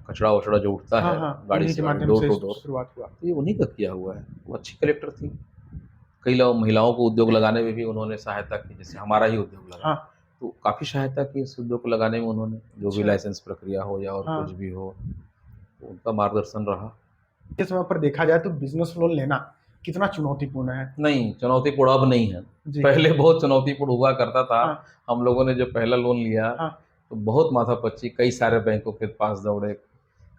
कचरा वचड़ा जो उठता हाँ, है हाँ, गाड़ी उन्हीं के से गाड़ी माध्यम डोर से टू डोर, शुरुआत हुआ। तो ये उन्हीं का किया हुआ है। वो अच्छी कलेक्टर थी। कई लोग महिलाओं को उद्योग लगाने में भी उन्होंने सहायता की, जैसे हमारा ही उद्योग लगा हाँ। तो काफ़ी सहायता की इस उद्योग को लगाने में उन्होंने, जो भी अच्छा। लाइसेंस प्रक्रिया हो या और हाँ। कुछ भी हो, तो उनका मार्गदर्शन रहा। के समय पर देखा जाए तो बिजनेस लोन लेना कितना चुनौतीपूर्ण है? नहीं, चुनौतीपूर्ण अब नहीं है। जी। पहले बहुत चुनौतीपूर्ण हुआ करता था। हाँ। हम लोगों ने जब पहला लोन लिया हाँ। तो बहुत माथापच्ची, कई सारे बैंकों के पास दौड़े।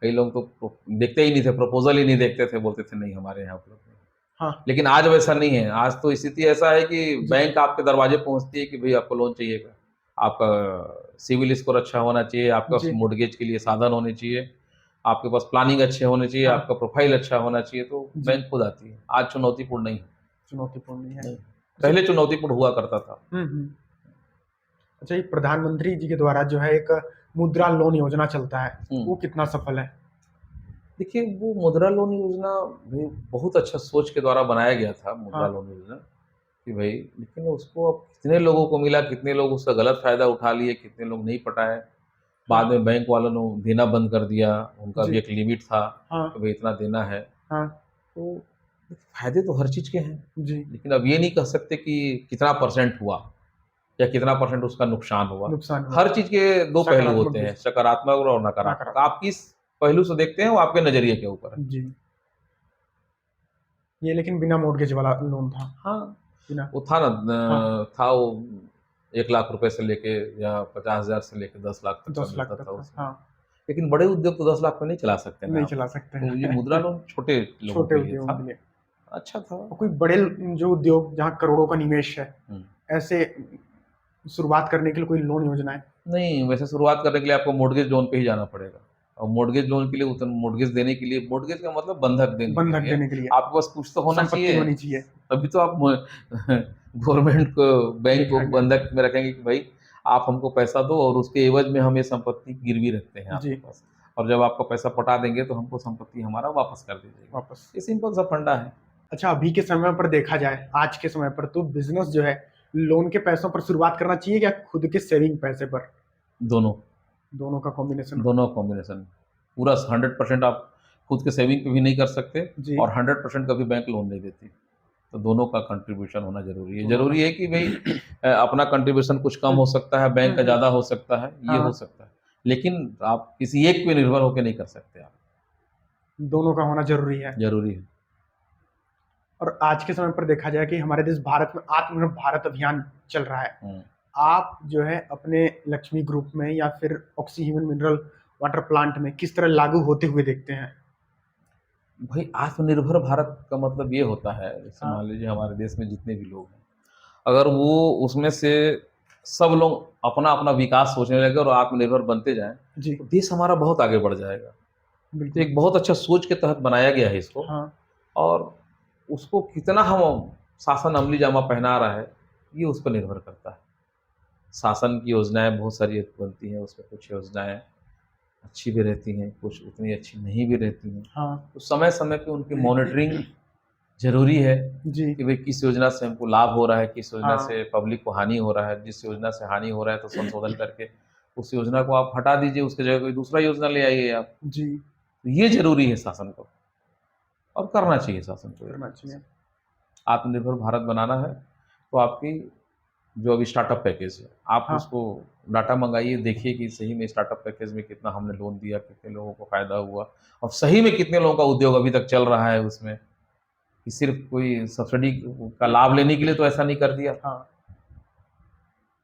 कई लोग तो देखते ही नहीं थे, प्रपोजल ही नहीं देखते थे, बोलते थे नहीं हमारे यहाँ उपलब्ध नहीं। हाँ। लेकिन आज वैसा नहीं है। आज तो स्थिति ऐसा है कि जी। बैंक आपके दरवाजे पहुँचती है कि भई आपको लोन चाहिएगा। आपका सिविल स्कोर अच्छा होना चाहिए, आपका जी। मॉर्टगेज के लिए साधन होने चाहिए, आपके पास प्लानिंग अच्छे होने चाहिए, हाँ। आपका प्रोफाइल अच्छा होना चाहिए, तो जी। बैंक खुद आती है। आज चुनौतीपूर्ण नहीं है। चुनौतीपूर्ण नहीं है। नहीं, अच्छा। पहले चुनौतीपूर्ण हुआ करता था। अच्छा, ये प्रधानमंत्री जी के द्वारा जो है एक मुद्रा लोन योजना चलता है, वो कितना सफल है? देखिए, वो मुद्रा लोन योजना भी बहुत अच्छा सोच के द्वारा बनाया गया था, मुद्रा हाँ। लोन योजना, कि भई, लेकिन उसको अब कितने लोगों को मिला, कितने लोग उसका गलत फ़ायदा उठा लिए, कितने लोग नहीं पटाए। बाद हाँ। में बैंक वालों ने देना बंद कर दिया, उनका भी जी। एक लिमिट था हाँ। कि भई इतना देना है। हाँ। तो फ़ायदे तो हर चीज़ के हैं, जी। लेकिन अब ये नहीं कह सकते कि कितना परसेंट हुआ या कितना परसेंट उसका नुकसान हुआ। नुकसान हुआ। हर चीज़ के 2 पहलू सकारात्मक होते भी। हैं, सकारात्मक और नकारात्मक। नकारात्मक। आप किस पहलू से देखते हैं, वो आपके नज़रिए के ऊपर है। जी। ये लेकिन बिना मॉर्गेज वाला लोन था। हाँ, बिना। वो था ना हाँ। था वो 1 लाख रुपए से लेके या 50,000 से लेके 10 लाख तक का 10 लाख मिलता था तक का। उसमें। हाँ। लेकिन बड़े उद्योग तो 10 लाख में नहीं चला सकते ना नहीं आप। चला सकते तो ये हैं। मुद्रा लोन छोटे लोगों छोटे के लिए उद्योगों था। के लिए। अच्छा था। और कोई बड़े जो उद्योग जहाँ करोड़ों का निवेश है, हुँ। ऐसे शुरुआत करने के लिए कोई लोन योजना है? नहीं, वैसे शुरुआत करने के लिए आपको मॉर्टगेज लोन पे ही जाना पड़ेगा। और मॉर्टगेज लोन के लिए मॉर्टगेज देने के लिए, मॉर्टगेज का मतलब बंधक देने के बंधक लिए, देने के लिए आपके पास कुछ तो होना संपत्ति चाहिए। होनी चाहिए। तभी तो आप गवर्नमेंट को, बैंक को दिखाएंगे। बंधक में रखेंगे कि भाई आप हमको पैसा दो और उसके एवज में हम ये संपत्ति गिरवी रखते हैं जी। आपके पास, और जब आपका पैसा पटा देंगे तो हमको संपत्ति हमारा वापस कर दीजिएगा। वापस। ये सिंपल सा फंडा है। अच्छा, अभी के समय पर देखा जाए, आज के समय पर तो बिजनेस जो है लोन के पैसों पर शुरुआत करना चाहिए या खुद के सेविंग पैसे पर? दोनों दोनों का कॉम्बिनेशन। दोनों कॉम्बिनेशन। पूरा 100% आप खुद के सेविंग पे भी नहीं कर सकते जी। और 100% कभी बैंक लोन नहीं देती। तो दोनों का कंट्रीब्यूशन होना ज़रूरी है। दोनों का। ज़रूरी है कि भई अपना कंट्रीब्यूशन कुछ कम हो सकता है, बैंक का ज़्यादा हो सकता है, ये हो हाँ। सकता है। लेकिन आप किसी एक पे निर्भर होके नहीं कर सकते आप। दोनों का होना जरूरी है। ज़रूरी है। और आज के समय पर देखा जाए कि हमारे देश भारत में आत्मनिर्भर भारत अभियान चल रहा है। हुँ। आप जो है अपने लक्ष्मी ग्रुप में या फिर oxy human mineral water plant में किस तरह लागू होते हुए देखते हैं? भई आत्मनिर्भर भारत का मतलब ये होता है, जैसे हाँ। मान लीजिए हमारे देश में जितने भी लोग हैं, अगर वो उसमें से सब लोग अपना-अपना विकास सोचने लगे और आत्मनिर्भर बनते जाएँ, जी। तो देश हमारा बहुत आगे बढ़ जाएगा। तो बिल्कुल। एक बहुत अच्छा सोच के तहत बनाया गया है इसको, हाँ। और उसको कितना हम शासन अमली जामा पहना रहा है, ये उस पर निर्भर करता है। शासन की योजनाएँ बहुत सारी बनती हैं, उसमें कुछ योजनाएँ अच्छी भी रहती हैं, कुछ उतनी अच्छी नहीं भी रहती हैं। हाँ। तो समय-समय पे उनकी मॉनिटरिंग ज़रूरी है जी। कि भई किस योजना से हमको लाभ हो रहा है, किस योजना हाँ। से पब्लिक को हानि हो रहा है। जिस योजना से हानि हो रहा है तो संशोधन करके उस योजना को आप हटा दीजिए, उसकी जगह कोई दूसरा योजना ले आइए आप। जी। तो ये ज़रूरी है शासन को, और करना चाहिए शासन को। करना चाहिए। आत्मनिर्भर भारत बनाना है तो आपकी जो अभी स्टार्टअप पैकेज है, आप हाँ। उसको डाटा मंगाइए, देखिए कि सही में स्टार्टअप पैकेज में कितना हमने लोन दिया, कितने लोगों को फ़ायदा हुआ और सही में कितने लोगों का उद्योग अभी तक चल रहा है उसमें, कि सिर्फ़ कोई सब्सिडी का लाभ लेने के लिए तो ऐसा नहीं कर दिया, हाँ।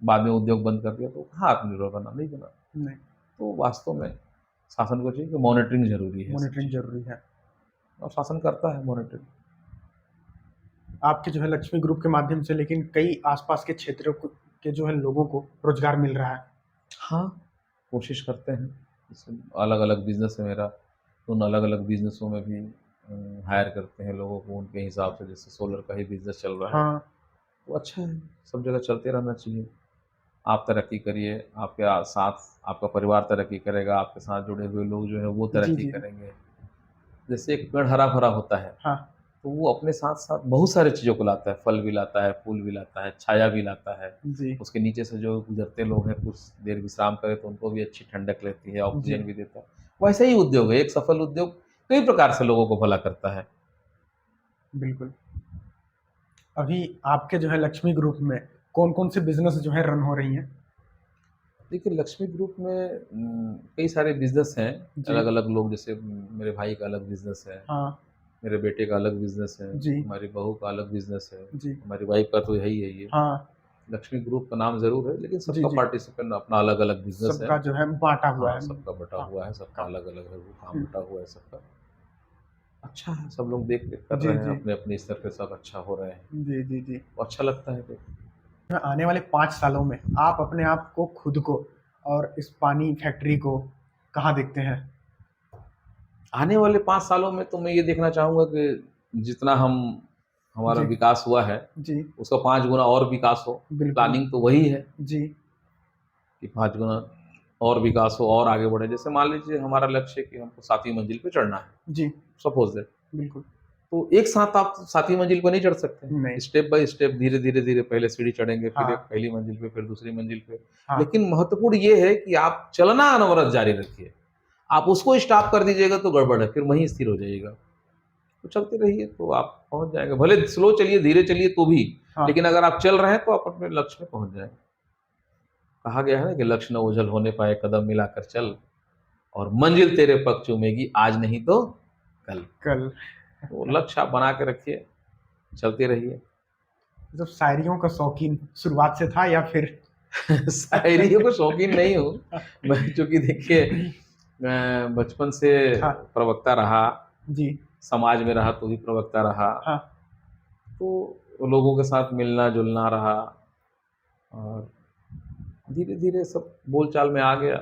बाद में उद्योग बंद कर दिया, तो कहाँ आत्मनिर्भर बना? नहीं बना। नहीं। तो वास्तव में शासन को चाहिए कि मॉनिटरिंग ज़रूरी है, मॉनिटरिंग जरूरी है। और शासन करता है मॉनिटरिंग। आपके जो है लक्ष्मी ग्रुप के माध्यम से, लेकिन कई आसपास के क्षेत्रों के जो है लोगों को रोजगार मिल रहा है। हाँ, कोशिश करते हैं। अलग अलग बिजनेस है मेरा, तो उन अलग अलग बिजनेसों में भी हायर करते हैं लोगों को उनके हिसाब से। जैसे सोलर का ही बिजनेस चल रहा है, हाँ तो अच्छा है, सब जगह चलते रहना चाहिए। आप तरक्की करिए, आपके साथ आपका परिवार तरक्की करेगा, आपके साथ जुड़े हुए लोग जो है वो जी तरक्की जी। करेंगे। जैसे एक पेड़ हरा भरा होता है, हाँ तो वो अपने साथ साथ बहुत सारी चीज़ों को लाता है, फल भी लाता है, फूल भी लाता है, छाया भी लाता है। जी उसके नीचे से जो गुजरते लोग हैं, कुछ देर विश्राम करें तो उनको भी अच्छी ठंडक रहती है, जी। ऑक्सीजन भी देता है। वैसे ही उद्योग है, एक सफल उद्योग कई प्रकार से लोगों को भला करता है। बिल्कुल। अभी आपके जो है लक्ष्मी ग्रुप में कौन कौन से बिजनेस जो है रन हो रही हैं? देखिए, लक्ष्मी ग्रुप में कई सारे बिजनेस हैं, जी। अलग अलग लोग। जैसे मेरे भाई का अलग बिजनेस है, हाँ मेरे बेटे का अलग बिजनेस है, जी हमारी बहू का अलग बिजनेस है, जी। हमारी वाइफ का तो यही है ये। हाँ लक्ष्मी ग्रुप का नाम ज़रूर है, लेकिन जी सबका जी। पार्टिसिपेंट अपना अलग-अलग बिज़नेस है। सबका जो है बांटा हुआ हाँ, है। सबका बटा हाँ हुआ है, सबका काम। अलग-अलग है, वो काम हम्म, बटा हुआ है सबका। अच्छा है, सब लोग देख-रेख कर जी रहे हैं, जी अपने-अपने स्तर पे सब अच्छा हो रहे हैं, जी जी जी। तो अच्छा लगता है देख। आने वाले 5 सालों में आप अपने आप को, खुद को और इस पानी फैक्ट्री को कहाँ देखते हैं? आने वाले 5 सालों में तो मैं ये देखना चाहूँगा कि जितना हमारा जी विकास हुआ है, जी। उसका 5 गुना और विकास हो। बिल्कुल। प्लानिंग तो वही है जी कि 5 गुना और विकास हो और आगे बढ़े। जैसे मान लीजिए हमारा लक्ष्य है कि हमको 7वीं मंजिल पे चढ़ना है, जी। Suppose that. बिल्कुल। तो एक साथ आप 7वीं मंजिल पे नहीं चढ़ सकते। नहीं। स्टेप बाय स्टेप, धीरे-धीरे पहले सीढ़ी चढ़ेंगे, फिर एक हाँ पहली मंजिल पे, फिर दूसरी मंजिल पे। हाँ। लेकिन महत्वपूर्ण ये है कि आप चलना अनवरत जारी रखिए। आप उसको स्टॉप कर दीजिएगा तो गड़बड़ है, फिर वहीं स्थिर हो जाइएगा। तो चलते रहिए तो आप पहुँच जाएँगे। भले स्लो चलिए, धीरे चलिए तो भी, हाँ लेकिन अगर आप चल रहे हैं तो आप अपने लक्ष्य में पहुँच जाएँगे। कहा गया है ना कि लक्ष्य न ओझल होने पाए, कदम मिलाकर चल, और मंजिल तेरे पग चूमेगी, आज नहीं तो कल। कल। तो लक्ष्य आप बना के रखिए, चलते रहिए। जब शायरियों का शौकीन शुरुआत से था या फिर? शायरियों का शौकीन नहीं हूँ मैं, चूँकि देखिए मैं बचपन से हाँ प्रवक्ता रहा, जी। समाज में रहा तो भी प्रवक्ता रहा, हाँ तो लोगों के साथ मिलना-जुलना रहा, और धीरे-धीरे सब बोलचाल में आ गया,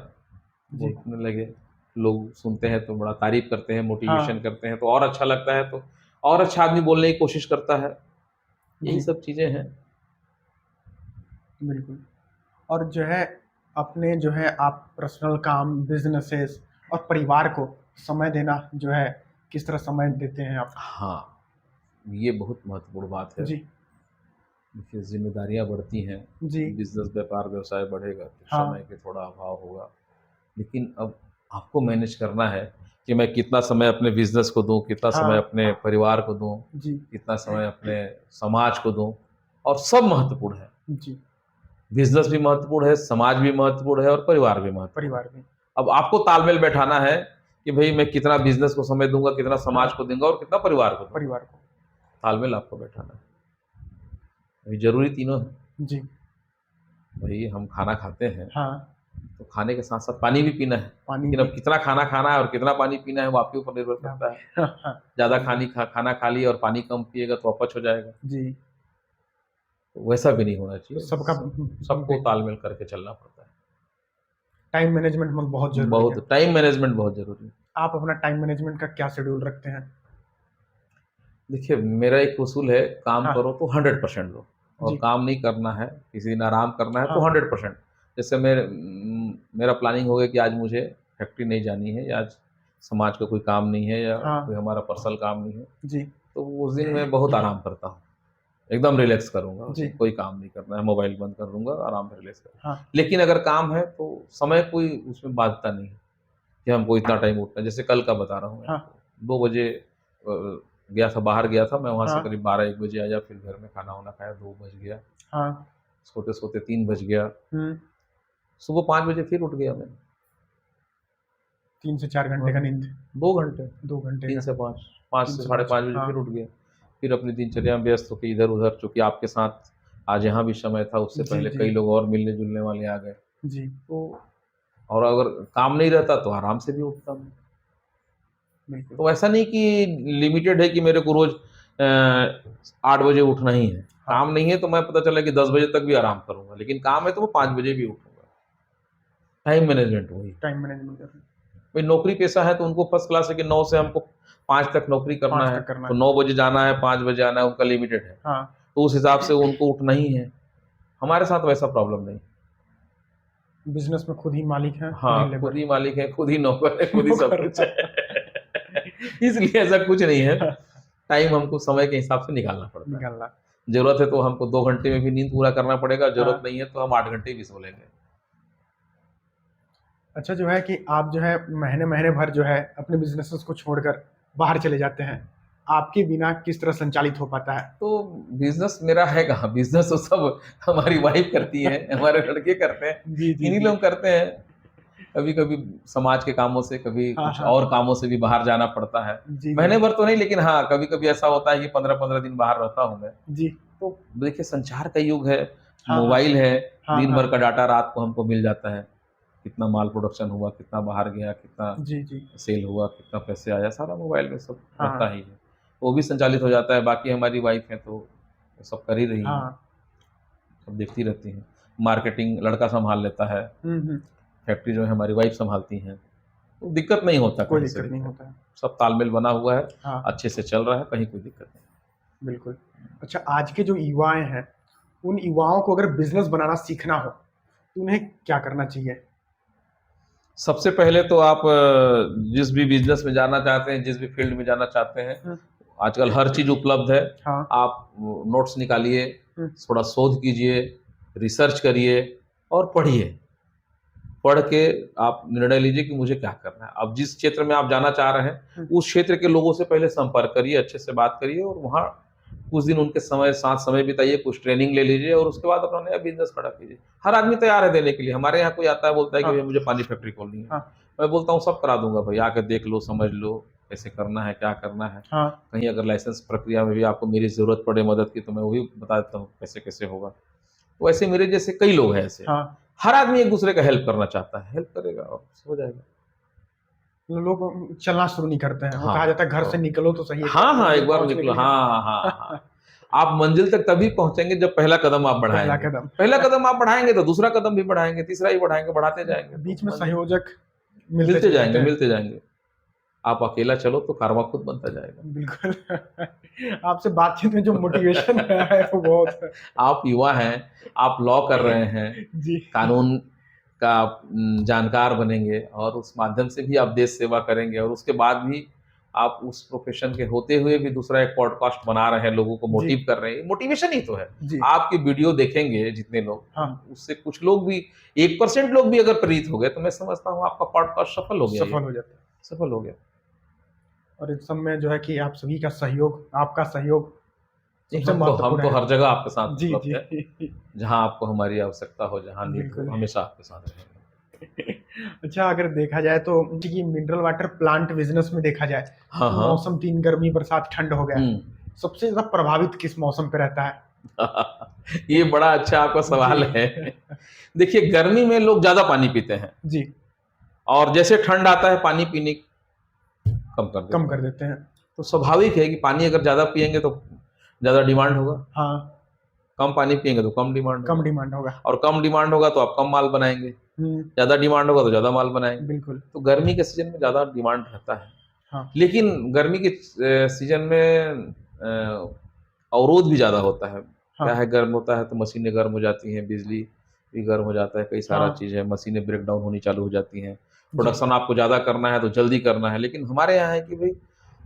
जी। बोलने लगे। लोग सुनते हैं तो बड़ा तारीफ़ करते हैं, मोटिवेशन हाँ करते हैं तो और अच्छा लगता है, तो और अच्छा आदमी बोलने की कोशिश करता है। यही जी। सब चीज़ें हैं। बिल्कुल। और जो है अपने जो है आप पर्सनल काम, बिजनेसेस और परिवार को समय देना जो है, किस तरह समय देते हैं आप? हाँ, ये बहुत महत्वपूर्ण बात है। जी देखिए, ज़िम्मेदारियाँ बढ़ती हैं, जी। बिज़नेस, व्यापार, व्यवसाय बढ़ेगा तो समय हाँ के थोड़ा अभाव होगा। लेकिन अब आपको मैनेज करना है कि मैं कितना समय अपने बिज़नेस को दूँ, कितना समय हाँ अपने परिवार को दूँ, जी कितना समय अपने समाज को दूँ, और सब महत्वपूर्ण है। जी। बिज़नेस भी महत्वपूर्ण है, समाज भी महत्वपूर्ण है और परिवार भी महत्वपूर्ण है। परिवार में। अब आपको तालमेल बैठाना है कि भई मैं कितना बिज़नेस को समय दूँगा, कितना समाज हाँ को दूँगा और कितना परिवार को दूँगा। परिवार को। तालमेल आपको बैठाना है। ये ज़रूरी तीनों है। जी। भई हम खाना खाते हैं, हाँ तो खाने के साथ-साथ पानी भी पीना है। पानी लेकिन भी। अब कितना खाना खाना है और कितना पानी पीना है वो आपके ऊपर निर्भर हाँ करता है। हाँ। ज़्यादा बिल्कुल। खाना खा लिया और पानी कम पिएगा तो अपच हो जाएगा। जी। तो वैसा भी नहीं होना तो चाहिए। सबका सबको तालमेल करके चलना पड़ता है। टाइम मैनेजमेंट में बहुत जरूरी है। बहुत टाइम मैनेजमेंट बहुत ज़रूरी है। आप अपना टाइम मैनेजमेंट का क्या शेड्यूल रखते हैं? देखिए, मेरा एक उसूल है, काम हाँ करो तो 100% दो, और जी। काम नहीं करना है, किसी दिन आराम करना है तो हाँ 100%। जैसे मेरा प्लानिंग हो गया कि आज मुझे फैक्ट्री नहीं जानी है, या आज समाज का कोई काम नहीं है, या कोई हाँ हमारा पर्सनल काम नहीं है, जी तो उस दिन मैं बहुत आराम करता हूँ। एकदम रिलैक्स करूँगा उस जी। दिन, कोई काम नहीं करना है, मोबाइल बंद कर दूँगा, आराम से रिलैक्स करूँगा। हाँ लेकिन अगर काम है तो समय कोई उसमें बाँधता नहीं है कि हमको इतना टाइम उठना है। जैसे कल का बता रहा हूँ मैं हाँ आपको, 2 बजे गया था, बाहर गया था मैं, वहाँ से हाँ करीब 12-1 बजे आया, फिर घर में खाना-वाना खाया, 2 बज गया, हाँ। सोते-सोते 3 बज गया, हम्म। सुबह 5 बजे फिर उठ गया मैं। 3 से 4 घंटे का हाँ, नींद? 2 घंटे, 2 घंटे 3 का? से 5, 5 तीन से से साढ़े पाँच 5 बजे हाँ फिर उठ गए। फिर अपनी दिनचर्या में व्यस्त होके इधर-उधर, चूँकि आपके साथ आज यहाँ भी समय था, उससे जी पहले जी कई लोग और मिलने-जुलने वाले आ गए। जी। तो और अगर काम नहीं रहता तो आराम से भी उठता मैं। बिल्कुल। तो ऐसा नहीं कि लिमिटेड है कि मेरे को रोज़ 8 बजे उठना ही है। काम नहीं है तो मैं पता चला कि 10 बजे तक भी आराम करूंगा, लेकिन काम है तो मैं 5 बजे भी उठूंगा। टाइम मैनेजमेंट वही। टाइम मैनेजमेंट करना, भाई नौकरी पेशा है तो उनको फर्स्ट क्लास है कि 9 से हमको 5 तक नौकरी करना 5 है, तक करना तो है। 9 बजे जाना है, 5 बजे आना है, उनका लिमिटेड है, हाँ, तो उस हिसाब से उनको उठना ही है। हमारे साथ वैसा प्रॉब्लम नहीं। बिजनेस में खुद ही मालिक है, खुद ही हाँ, लेबर खुद ही मालिक है, खुद ही नौकर है, खुद ही सब नौकर कुछ है। इसलिए ऐसा कुछ नहीं है। टाइम हमको समय के हिसाब से निकालना पड़ता है। निकालना। जरूरत है तो हमको 2 घंटे में भी नींद पूरा करना पड़ेगा, जरूरत हाँ। नहीं है तो हम 8 घंटे भी सो लेंगे। अच्छा, जो है कि आप जो है महीने महीने भर जो है अपने बिजनेसेस को छोड़कर बाहर चले जाते हैं, आपके बिना किस तरह संचालित हो पाता है? तो बिजनेस मेरा है कहाँ, बिजनेस तो सब हमारी वाइफ करती है, हमारे लड़के करते हैं, जी जी इन्हीं जी। लोग करते हैं। कभी कभी समाज के कामों से, कभी हाँ कुछ हाँ। और कामों से भी बाहर जाना पड़ता है। जी जी महीने भर तो नहीं, लेकिन हाँ कभी कभी ऐसा होता है कि 15-15 दिन बाहर रहता हूँ मैं। जी। तो देखिए संचार का युग है, हाँ हाँ मोबाइल है, हाँ दिन हाँ। भर का डाटा रात को हमको मिल जाता है, कितना माल प्रोडक्शन हुआ, कितना बाहर गया, कितना जी जी। सेल हुआ, कितना पैसे आया, सारा मोबाइल में सब हाँ रहता ही है। वो भी संचालित हो जाता है। बाकी हमारी वाइफ है तो वो सब कर ही रही है, हाँ। सब देखती रहती हैं। मार्केटिंग लड़का संभाल लेता है, हम्म। फैक्ट्री जो है हमारी वाइफ संभालती हैं, तो दिक्कत नहीं होता, कोई कहीं से दिक्कत नहीं दिक्कत। होता है। सब तालमेल बना हुआ है, हाँ, अच्छे से चल रहा है, कहीं कोई दिक्कत नहीं। बिल्कुल। अच्छा, आज के जो युवाएं हैं, उन युवाओं को अगर बिजनेस बनाना सीखना हो तो उन्हें क्या करना चाहिए? सबसे पहले तो आप जिस भी बिजनेस में जाना चाहते हैं, जिस भी फील्ड में जाना चाहते हैं, हम्म, आजकल हर चीज़ उपलब्ध है। हाँ। आप नोट्स निकालिए, हम्म, थोड़ा शोध कीजिए, रिसर्च करिए और पढ़िए। पढ़ के आप निर्णय लीजिए कि मुझे क्या करना है। अब जिस क्षेत्र में आप जाना चाह रहे हैं, उस क्षेत्र के लोगों से पहले संपर्क करिए, अच्छे से बात करिए और वहाँ कुछ दिन उनके साथ समय बिताइए, कुछ ट्रेनिंग ले लीजिए और उसके बाद अपना नया बिजनेस खड़ा कीजिए। हर आदमी तैयार है देने के लिए। हमारे यहाँ कोई आता है बोलता है कि हाँ भैया मुझे पानी फैक्ट्री खोलनी है, हाँ मैं बोलता हूँ सब करा दूंगा भाई, आकर देख लो, समझ लो कैसे करना है, क्या करना है। हाँ। कहीं अगर लाइसेंस प्रक्रिया में भी आपको मेरी ज़रूरत पड़े मदद की तो मैं वही बता देता हूँ कैसे कैसे होगा। तो ऐसे मेरे जैसे कई लोग हैं ऐसे। हाँ। हर आदमी एक दूसरे का हेल्प करना चाहता है, हेल्प करेगा और हो जाएगा। लोग चलना शुरू नहीं करते हैं, वो हाँ कहा जाता है घर से तो निकलो तो सही, हाँ हाँ, एक बार पहुंचने के निकलो, लिए। हाँ हाँ हाँ। आप मंजिल तक तभी पहुंचेंगे जब पहला कदम आप पहला बढ़ाएंगे। कदम। पहला कदम आप बढ़ाएंगे तो दूसरा कदम भी बढ़ाएंगे, तीसरा ही बढ़ाएंगे, बढ़ाते जाएंगे तो बीच में मंजिल संयोजक मिलते चले जाएंगे, जाते हैं। मिलते जाएंगे। आप अकेला चलो तो कारवां खुद बनता जाएगा। बिल्कुल। आपसे बातचीत में जो मोटिवेशन है वो बहुत। आप युवा हैं, आप लॉ कर रहे हैं, जी। कानून का आप, जानकार बनेंगे और उस माध्यम से भी आप देश सेवा करेंगे और उसके बाद भी आप उस प्रोफेशन के होते हुए भी दूसरा एक पॉडकास्ट बना रहे हैं, लोगों को जी। मोटिव कर रहे हैं। मोटिवेशन ही तो है। जी। आपकी वीडियो देखेंगे जितने लोग, हाँ। उससे कुछ लोग भी, 1% लोग भी अगर प्रेरित हो गए तो मैं समझता हूँ आपका पॉडकास्ट सफल हो गया। सफल हो जाता है। सफल हो गया। और इस सब में जो है कि आप सभी का सहयोग, आपका सहयोग जी, सबसे हम महत्वपूर्ण तो है। हर जगह आपके साथ जी उपलब्ध है। जी। जहाँ आपको हमारी आवश्यकता हो, जहाँ नीड हो, बिल्कुल। हमेशा आपके साथ रहेंगे। अच्छा, अगर देखा जाए तो कि मिनरल वाटर प्लांट बिजनेस में देखा जाए हाँ तो हाँ। मौसम 3 गर्मी बरसात ठंड हो गया, सबसे ज्यादा प्रभावित किस मौसम पे रहता है? ये बड़ा अच्छा आपका सवाल जी। है। देखिए गर्मी में लोग ज्यादा पानी पीते हैं जी। और जैसे ठंड आता है पानी पीने कम कर देते हैं। हैं। तो स्वाभाविक है कि पानी अगर ज्यादा पिएंगे तो ज्यादा डिमांड होगा, हाँ, कम पानी पिएंगे तो कम डिमांड कम होगा, डिमांड होगा। और कम डिमांड होगा तो आप कम माल बनाएंगे, ज्यादा डिमांड होगा तो ज्यादा माल बनाएंगे। बिल्कुल। तो गर्मी के सीजन में ज्यादा डिमांड रहता है। हाँ लेकिन गर्मी के सीजन में अवरोध भी ज़्यादा होता है। क्या हाँ है, गर्म होता है तो मशीनें गर्म हो जाती हैं, बिजली भी गर्म हो जाता है, कई सारा हाँ। चीज़ है, मशीनें ब्रेक डाउन होनी चालू हो जाती हैं। जी। प्रोडक्शन आपको ज़्यादा करना है तो जल्दी करना है, लेकिन हमारे यहाँ है कि भाई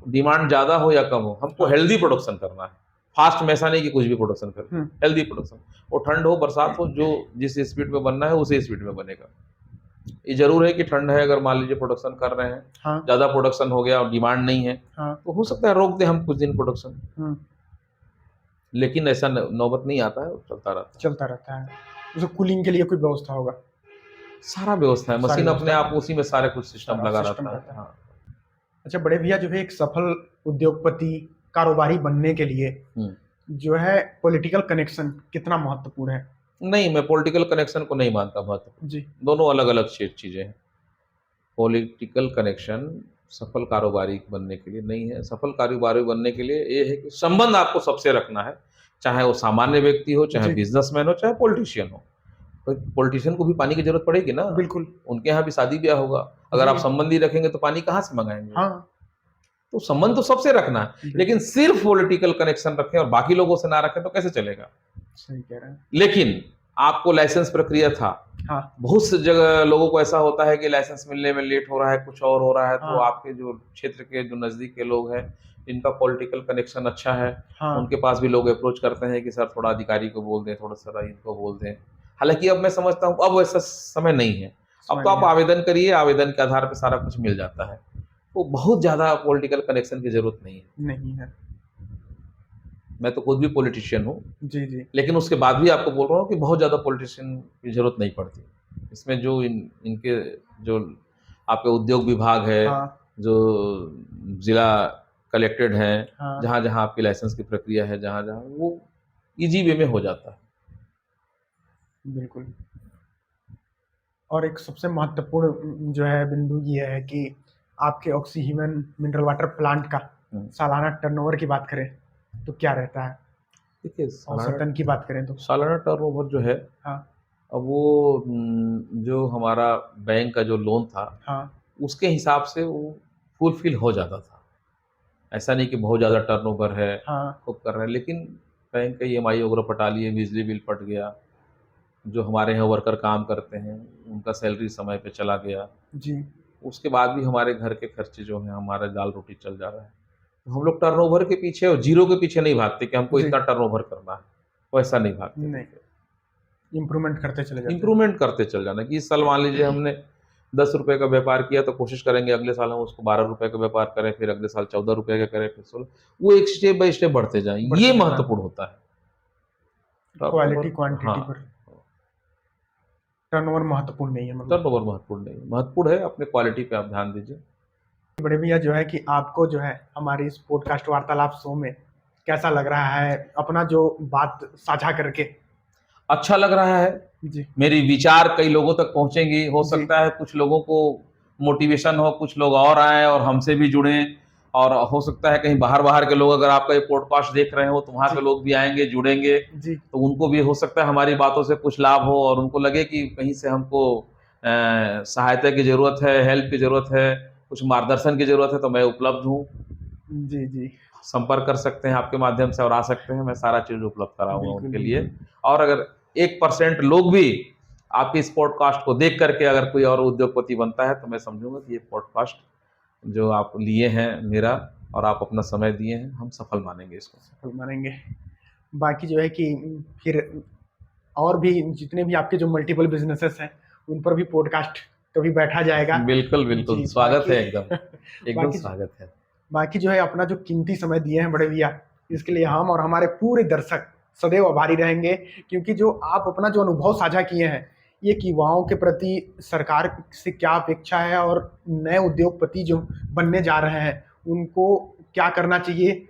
डिमांड ज़्यादा हो या कम हो, हमको हाँ। हेल्दी प्रोडक्शन करना है। फास्ट में ऐसा नहीं कि कुछ भी प्रोडक्शन कर, हम्म, हेल्दी प्रोडक्शन। वो ठंड हो बरसात हो, जो जिस स्पीड में बनना है उसी स्पीड में बनेगा। ये जरूर है कि ठंड है, अगर मान लीजिए प्रोडक्शन कर रहे हैं, हाँ ज़्यादा प्रोडक्शन हो गया और डिमांड नहीं है हाँ। तो हो सकता है रोक दें हम कुछ दिन प्रोडक्शन, लेकिन ऐसा नौबत नहीं आता है, चलता रहता है। चलता रहता है। उसे कूलिंग के लिए कोई व्यवस्था होगा? सारा व्यवस्था है, सारी मशीन अपने व्यवस्था आप उसी में सारे कुछ सिस्टम सारा लगा सिस्टम रहता रहता है। है। हाँ। अच्छा, बड़े भैया जो है एक सफल उद्योगपति, कारोबारी बनने के लिए हम्म। जो है पॉलिटिकल कनेक्शन कितना महत्वपूर्ण है? नहीं, मैं पॉलिटिकल कनेक्शन को नहीं मानता महत्वपूर्ण। जी। दोनों अलग अलग चीजें हैं। पॉलिटिकल कनेक्शन सफल कारोबारी बनने के लिए नहीं है। सफल कारोबारी बनने के लिए ये है कि संबंध आपको सबसे रखना है, चाहे वो सामान्य व्यक्ति हो, चाहे जी। बिजनेसमैन हो, चाहे पॉलिटिशियन हो। तो पॉलिटिशियन को भी पानी की जरूरत पड़ेगी ना, बिल्कुल। उनके यहाँ भी शादी ब्याह होगा। अगर जी। आप संबंध ही रखेंगे तो पानी कहाँ से मंगाएंगे? हाँ, तो संबंध तो सबसे रखना है, बिल्कुल। लेकिन सिर्फ पॉलिटिकल कनेक्शन रखें और बाकी लोगों से ना रखें तो कैसे चलेगा? सही कह रहे हैं। लेकिन आपको लाइसेंस प्रक्रिया था, हाँ, बहुत से जगह लोगों को ऐसा होता है कि लाइसेंस मिलने में लेट हो रहा है, कुछ और हो रहा है, तो हाँ। आपके जो क्षेत्र के जो नज़दीक के लोग हैं, जिनका पॉलिटिकल कनेक्शन अच्छा है, हाँ। उनके पास भी लोग अप्रोच करते हैं कि सर थोड़ा अधिकारी को बोल दें, थोड़ा-सा इनको बोल दें। हालाँकि अब मैं समझता हूँ अब वैसा समय नहीं है। अब तो आप आवेदन करिए, आवेदन के आधार पे सारा कुछ मिल जाता है। तो बहुत ज़्यादा पॉलिटिकल कनेक्शन की ज़रूरत नहीं है। नहीं है। मैं तो खुद भी पॉलिटिशियन हूँ, जी, जी। लेकिन उसके बाद भी आपको बोल रहा हूँ कि बहुत ज़्यादा पॉलिटिशियन की ज़रूरत नहीं पड़ती। इसमें जो इनके जो आपके उद्योग विभाग है, हाँ, जो ज़िला कलेक्टेड हैं, हाँ। जहाँ-जहाँ आपकी लाइसेंस की प्रक्रिया है, जहाँ-जहाँ वो ईज़ी वे में हो जाता है। बिल्कुल। और एक सबसे महत्वपूर्ण जो है बिंदु ये है कि आपके ऑक्सीहीवन मिनरल वाटर प्लांट का हुँ। सालाना टर्नओवर की बात करें तो क्या रहता है? देखिए औसतन की बात करें तो? सालाना टर्नओवर जो है, हाँ, अब वो जो हमारा बैंक का जो लोन था, हाँ, उसके हिसाब से वो फुलफ़िल हो जाता था। ऐसा नहीं कि बहुत ज़्यादा टर्नओवर है, हाँ। खूब कर रहे हैं, लेकिन बैंक का ईएमआई वगैरह पटा लिए, बिजली बिल पट गया, जो हमारे यहाँ वर्कर काम करते हैं, उनका सैलरी समय पे चला गया। जी, उसके बाद भी हमारे घर के खर्चे जो हैं, हमारा दाल-रोटी चल जा रहा है। तो हम लोग टर्नओवर के पीछे और ज़ीरो के पीछे नहीं भागते कि हमको जी। इतना टर्नओवर करना है, वैसा नहीं भागते। नहीं, इम्प्रूवमेंट करते चले जाते हैं। इम्प्रूवमेंट करते चल जाना कि इस साल मान लीजिए हमने ₹10 का व्यापार किया तो कोशिश करेंगे अगले साल हम उसको ₹12 का व्यापार करें, फिर अगले साल ₹14 का करें, फिर 16। वो एक स्टेप बाय स्टेप बढ़ते जाएँ, बढ़ते ये जाना। महत्वपूर्ण होता है। क्वालिटी टर्नओवर क्वांटिटी हाँ, पर टर्नओवर महत्वपूर्ण नहीं है मतलब। टर्नओवर महत्वपूर्ण नहीं है, महत्वपूर्ण है अपने क्वालिटी पे आप ध्यान दीजिए। बड़े भैया जो है कि आपको जो है हमारी इस पॉडकास्ट वार्तालाप शो में कैसा लग रहा है अपना जो बात साझा करके? अच्छा लग रहा है, जी, मेरी विचार कई लोगों तक पहुँचेंगी, हो जी। सकता है कुछ लोगों को मोटिवेशन हो, कुछ लोग और आएँ और हमसे भी जुड़ें, और हो सकता है कहीं बाहर-बाहर के लोग अगर आपका ये पॉडकास्ट देख रहे हो तो वहाँ जी। के लोग भी आएँगे, जुड़ेंगे, जी, तो उनको भी हो सकता है हमारी बातों से कुछ लाभ हो और उनको लगे कि कहीं से हमको सहायता की ज़रूरत है, हेल्प की ज़रूरत है, कुछ मार्गदर्शन की ज़रूरत है, तो मैं उपलब्ध हूँ। जी, जी। संपर्क कर सकते हैं आपके माध्यम से और आ सकते हैं, मैं सारा चीज़ उपलब्ध कराऊँगा बिल्कुल, उनके लिए। बिल्कुल। और अगर 1% लोग भी आपके इस पॉडकास्ट को देख करके अगर कोई और उद्योगपति बनता है, तो मैं समझूँगा कि ये पॉडकास्ट जो आप लिए हैं मेरा और आप अपना समय दिए हैं, हम सफल मानेंगे इसको। सफल मानेंगे। बाकी जो है कि फिर और भी जितने भी आपके जो मल्टीपल बिज़नेसेस हैं, उन पर भी पॉडकास्ट कभी बैठा जाएगा। बिल्कुल, बिल्कुल, जी, स्वागत बाकी है एकदम, एकदम बाकी स्वागत है। बाकी जो है अपना जो कीमती समय दिए हैं बड़े भैया, इसके लिए हम और हमारे पूरे दर्शक सदैव आभारी रहेंगे क्योंकि जो आप अपना जो अनुभव साझा किए हैं, ये कि युवाओं के प्रति सरकार से क्या अपेक्षा है और नए उद्योगपति जो बनने जा रहे हैं, उनको क्या करना चाहिए,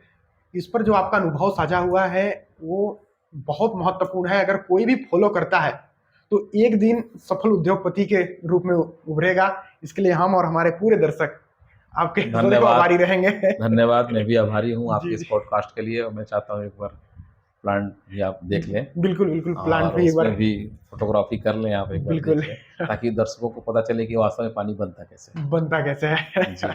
इस पर जो आपका अनुभव साझा हुआ है, वो बहुत महत्वपूर्ण है। अगर कोई भी फॉलो करता है, तो एक दिन सफल उद्योगपति के रूप में उभरेगा। इसके लिए हम और हमारे पूरे दर्शक आपके सदैव आभारी धन्यवाद, रहेंगे। धन्यवाद, मैं भी आभारी हूँ आपके जी, इस जी। पॉडकास्ट के लिए और मैं चाहता हूँ एक बार प्लांट भी आप देख लें बिल्कुल, बिल्कुल, प्लांट और भी एक उसमें बार भी फ़ोटोग्राफ़ी कर लें आप एक बार देख बिल्कुल लें, ताकि दर्शकों को पता चले कि वास्तव में पानी बनता कैसे है। बनता कैसे है। जी।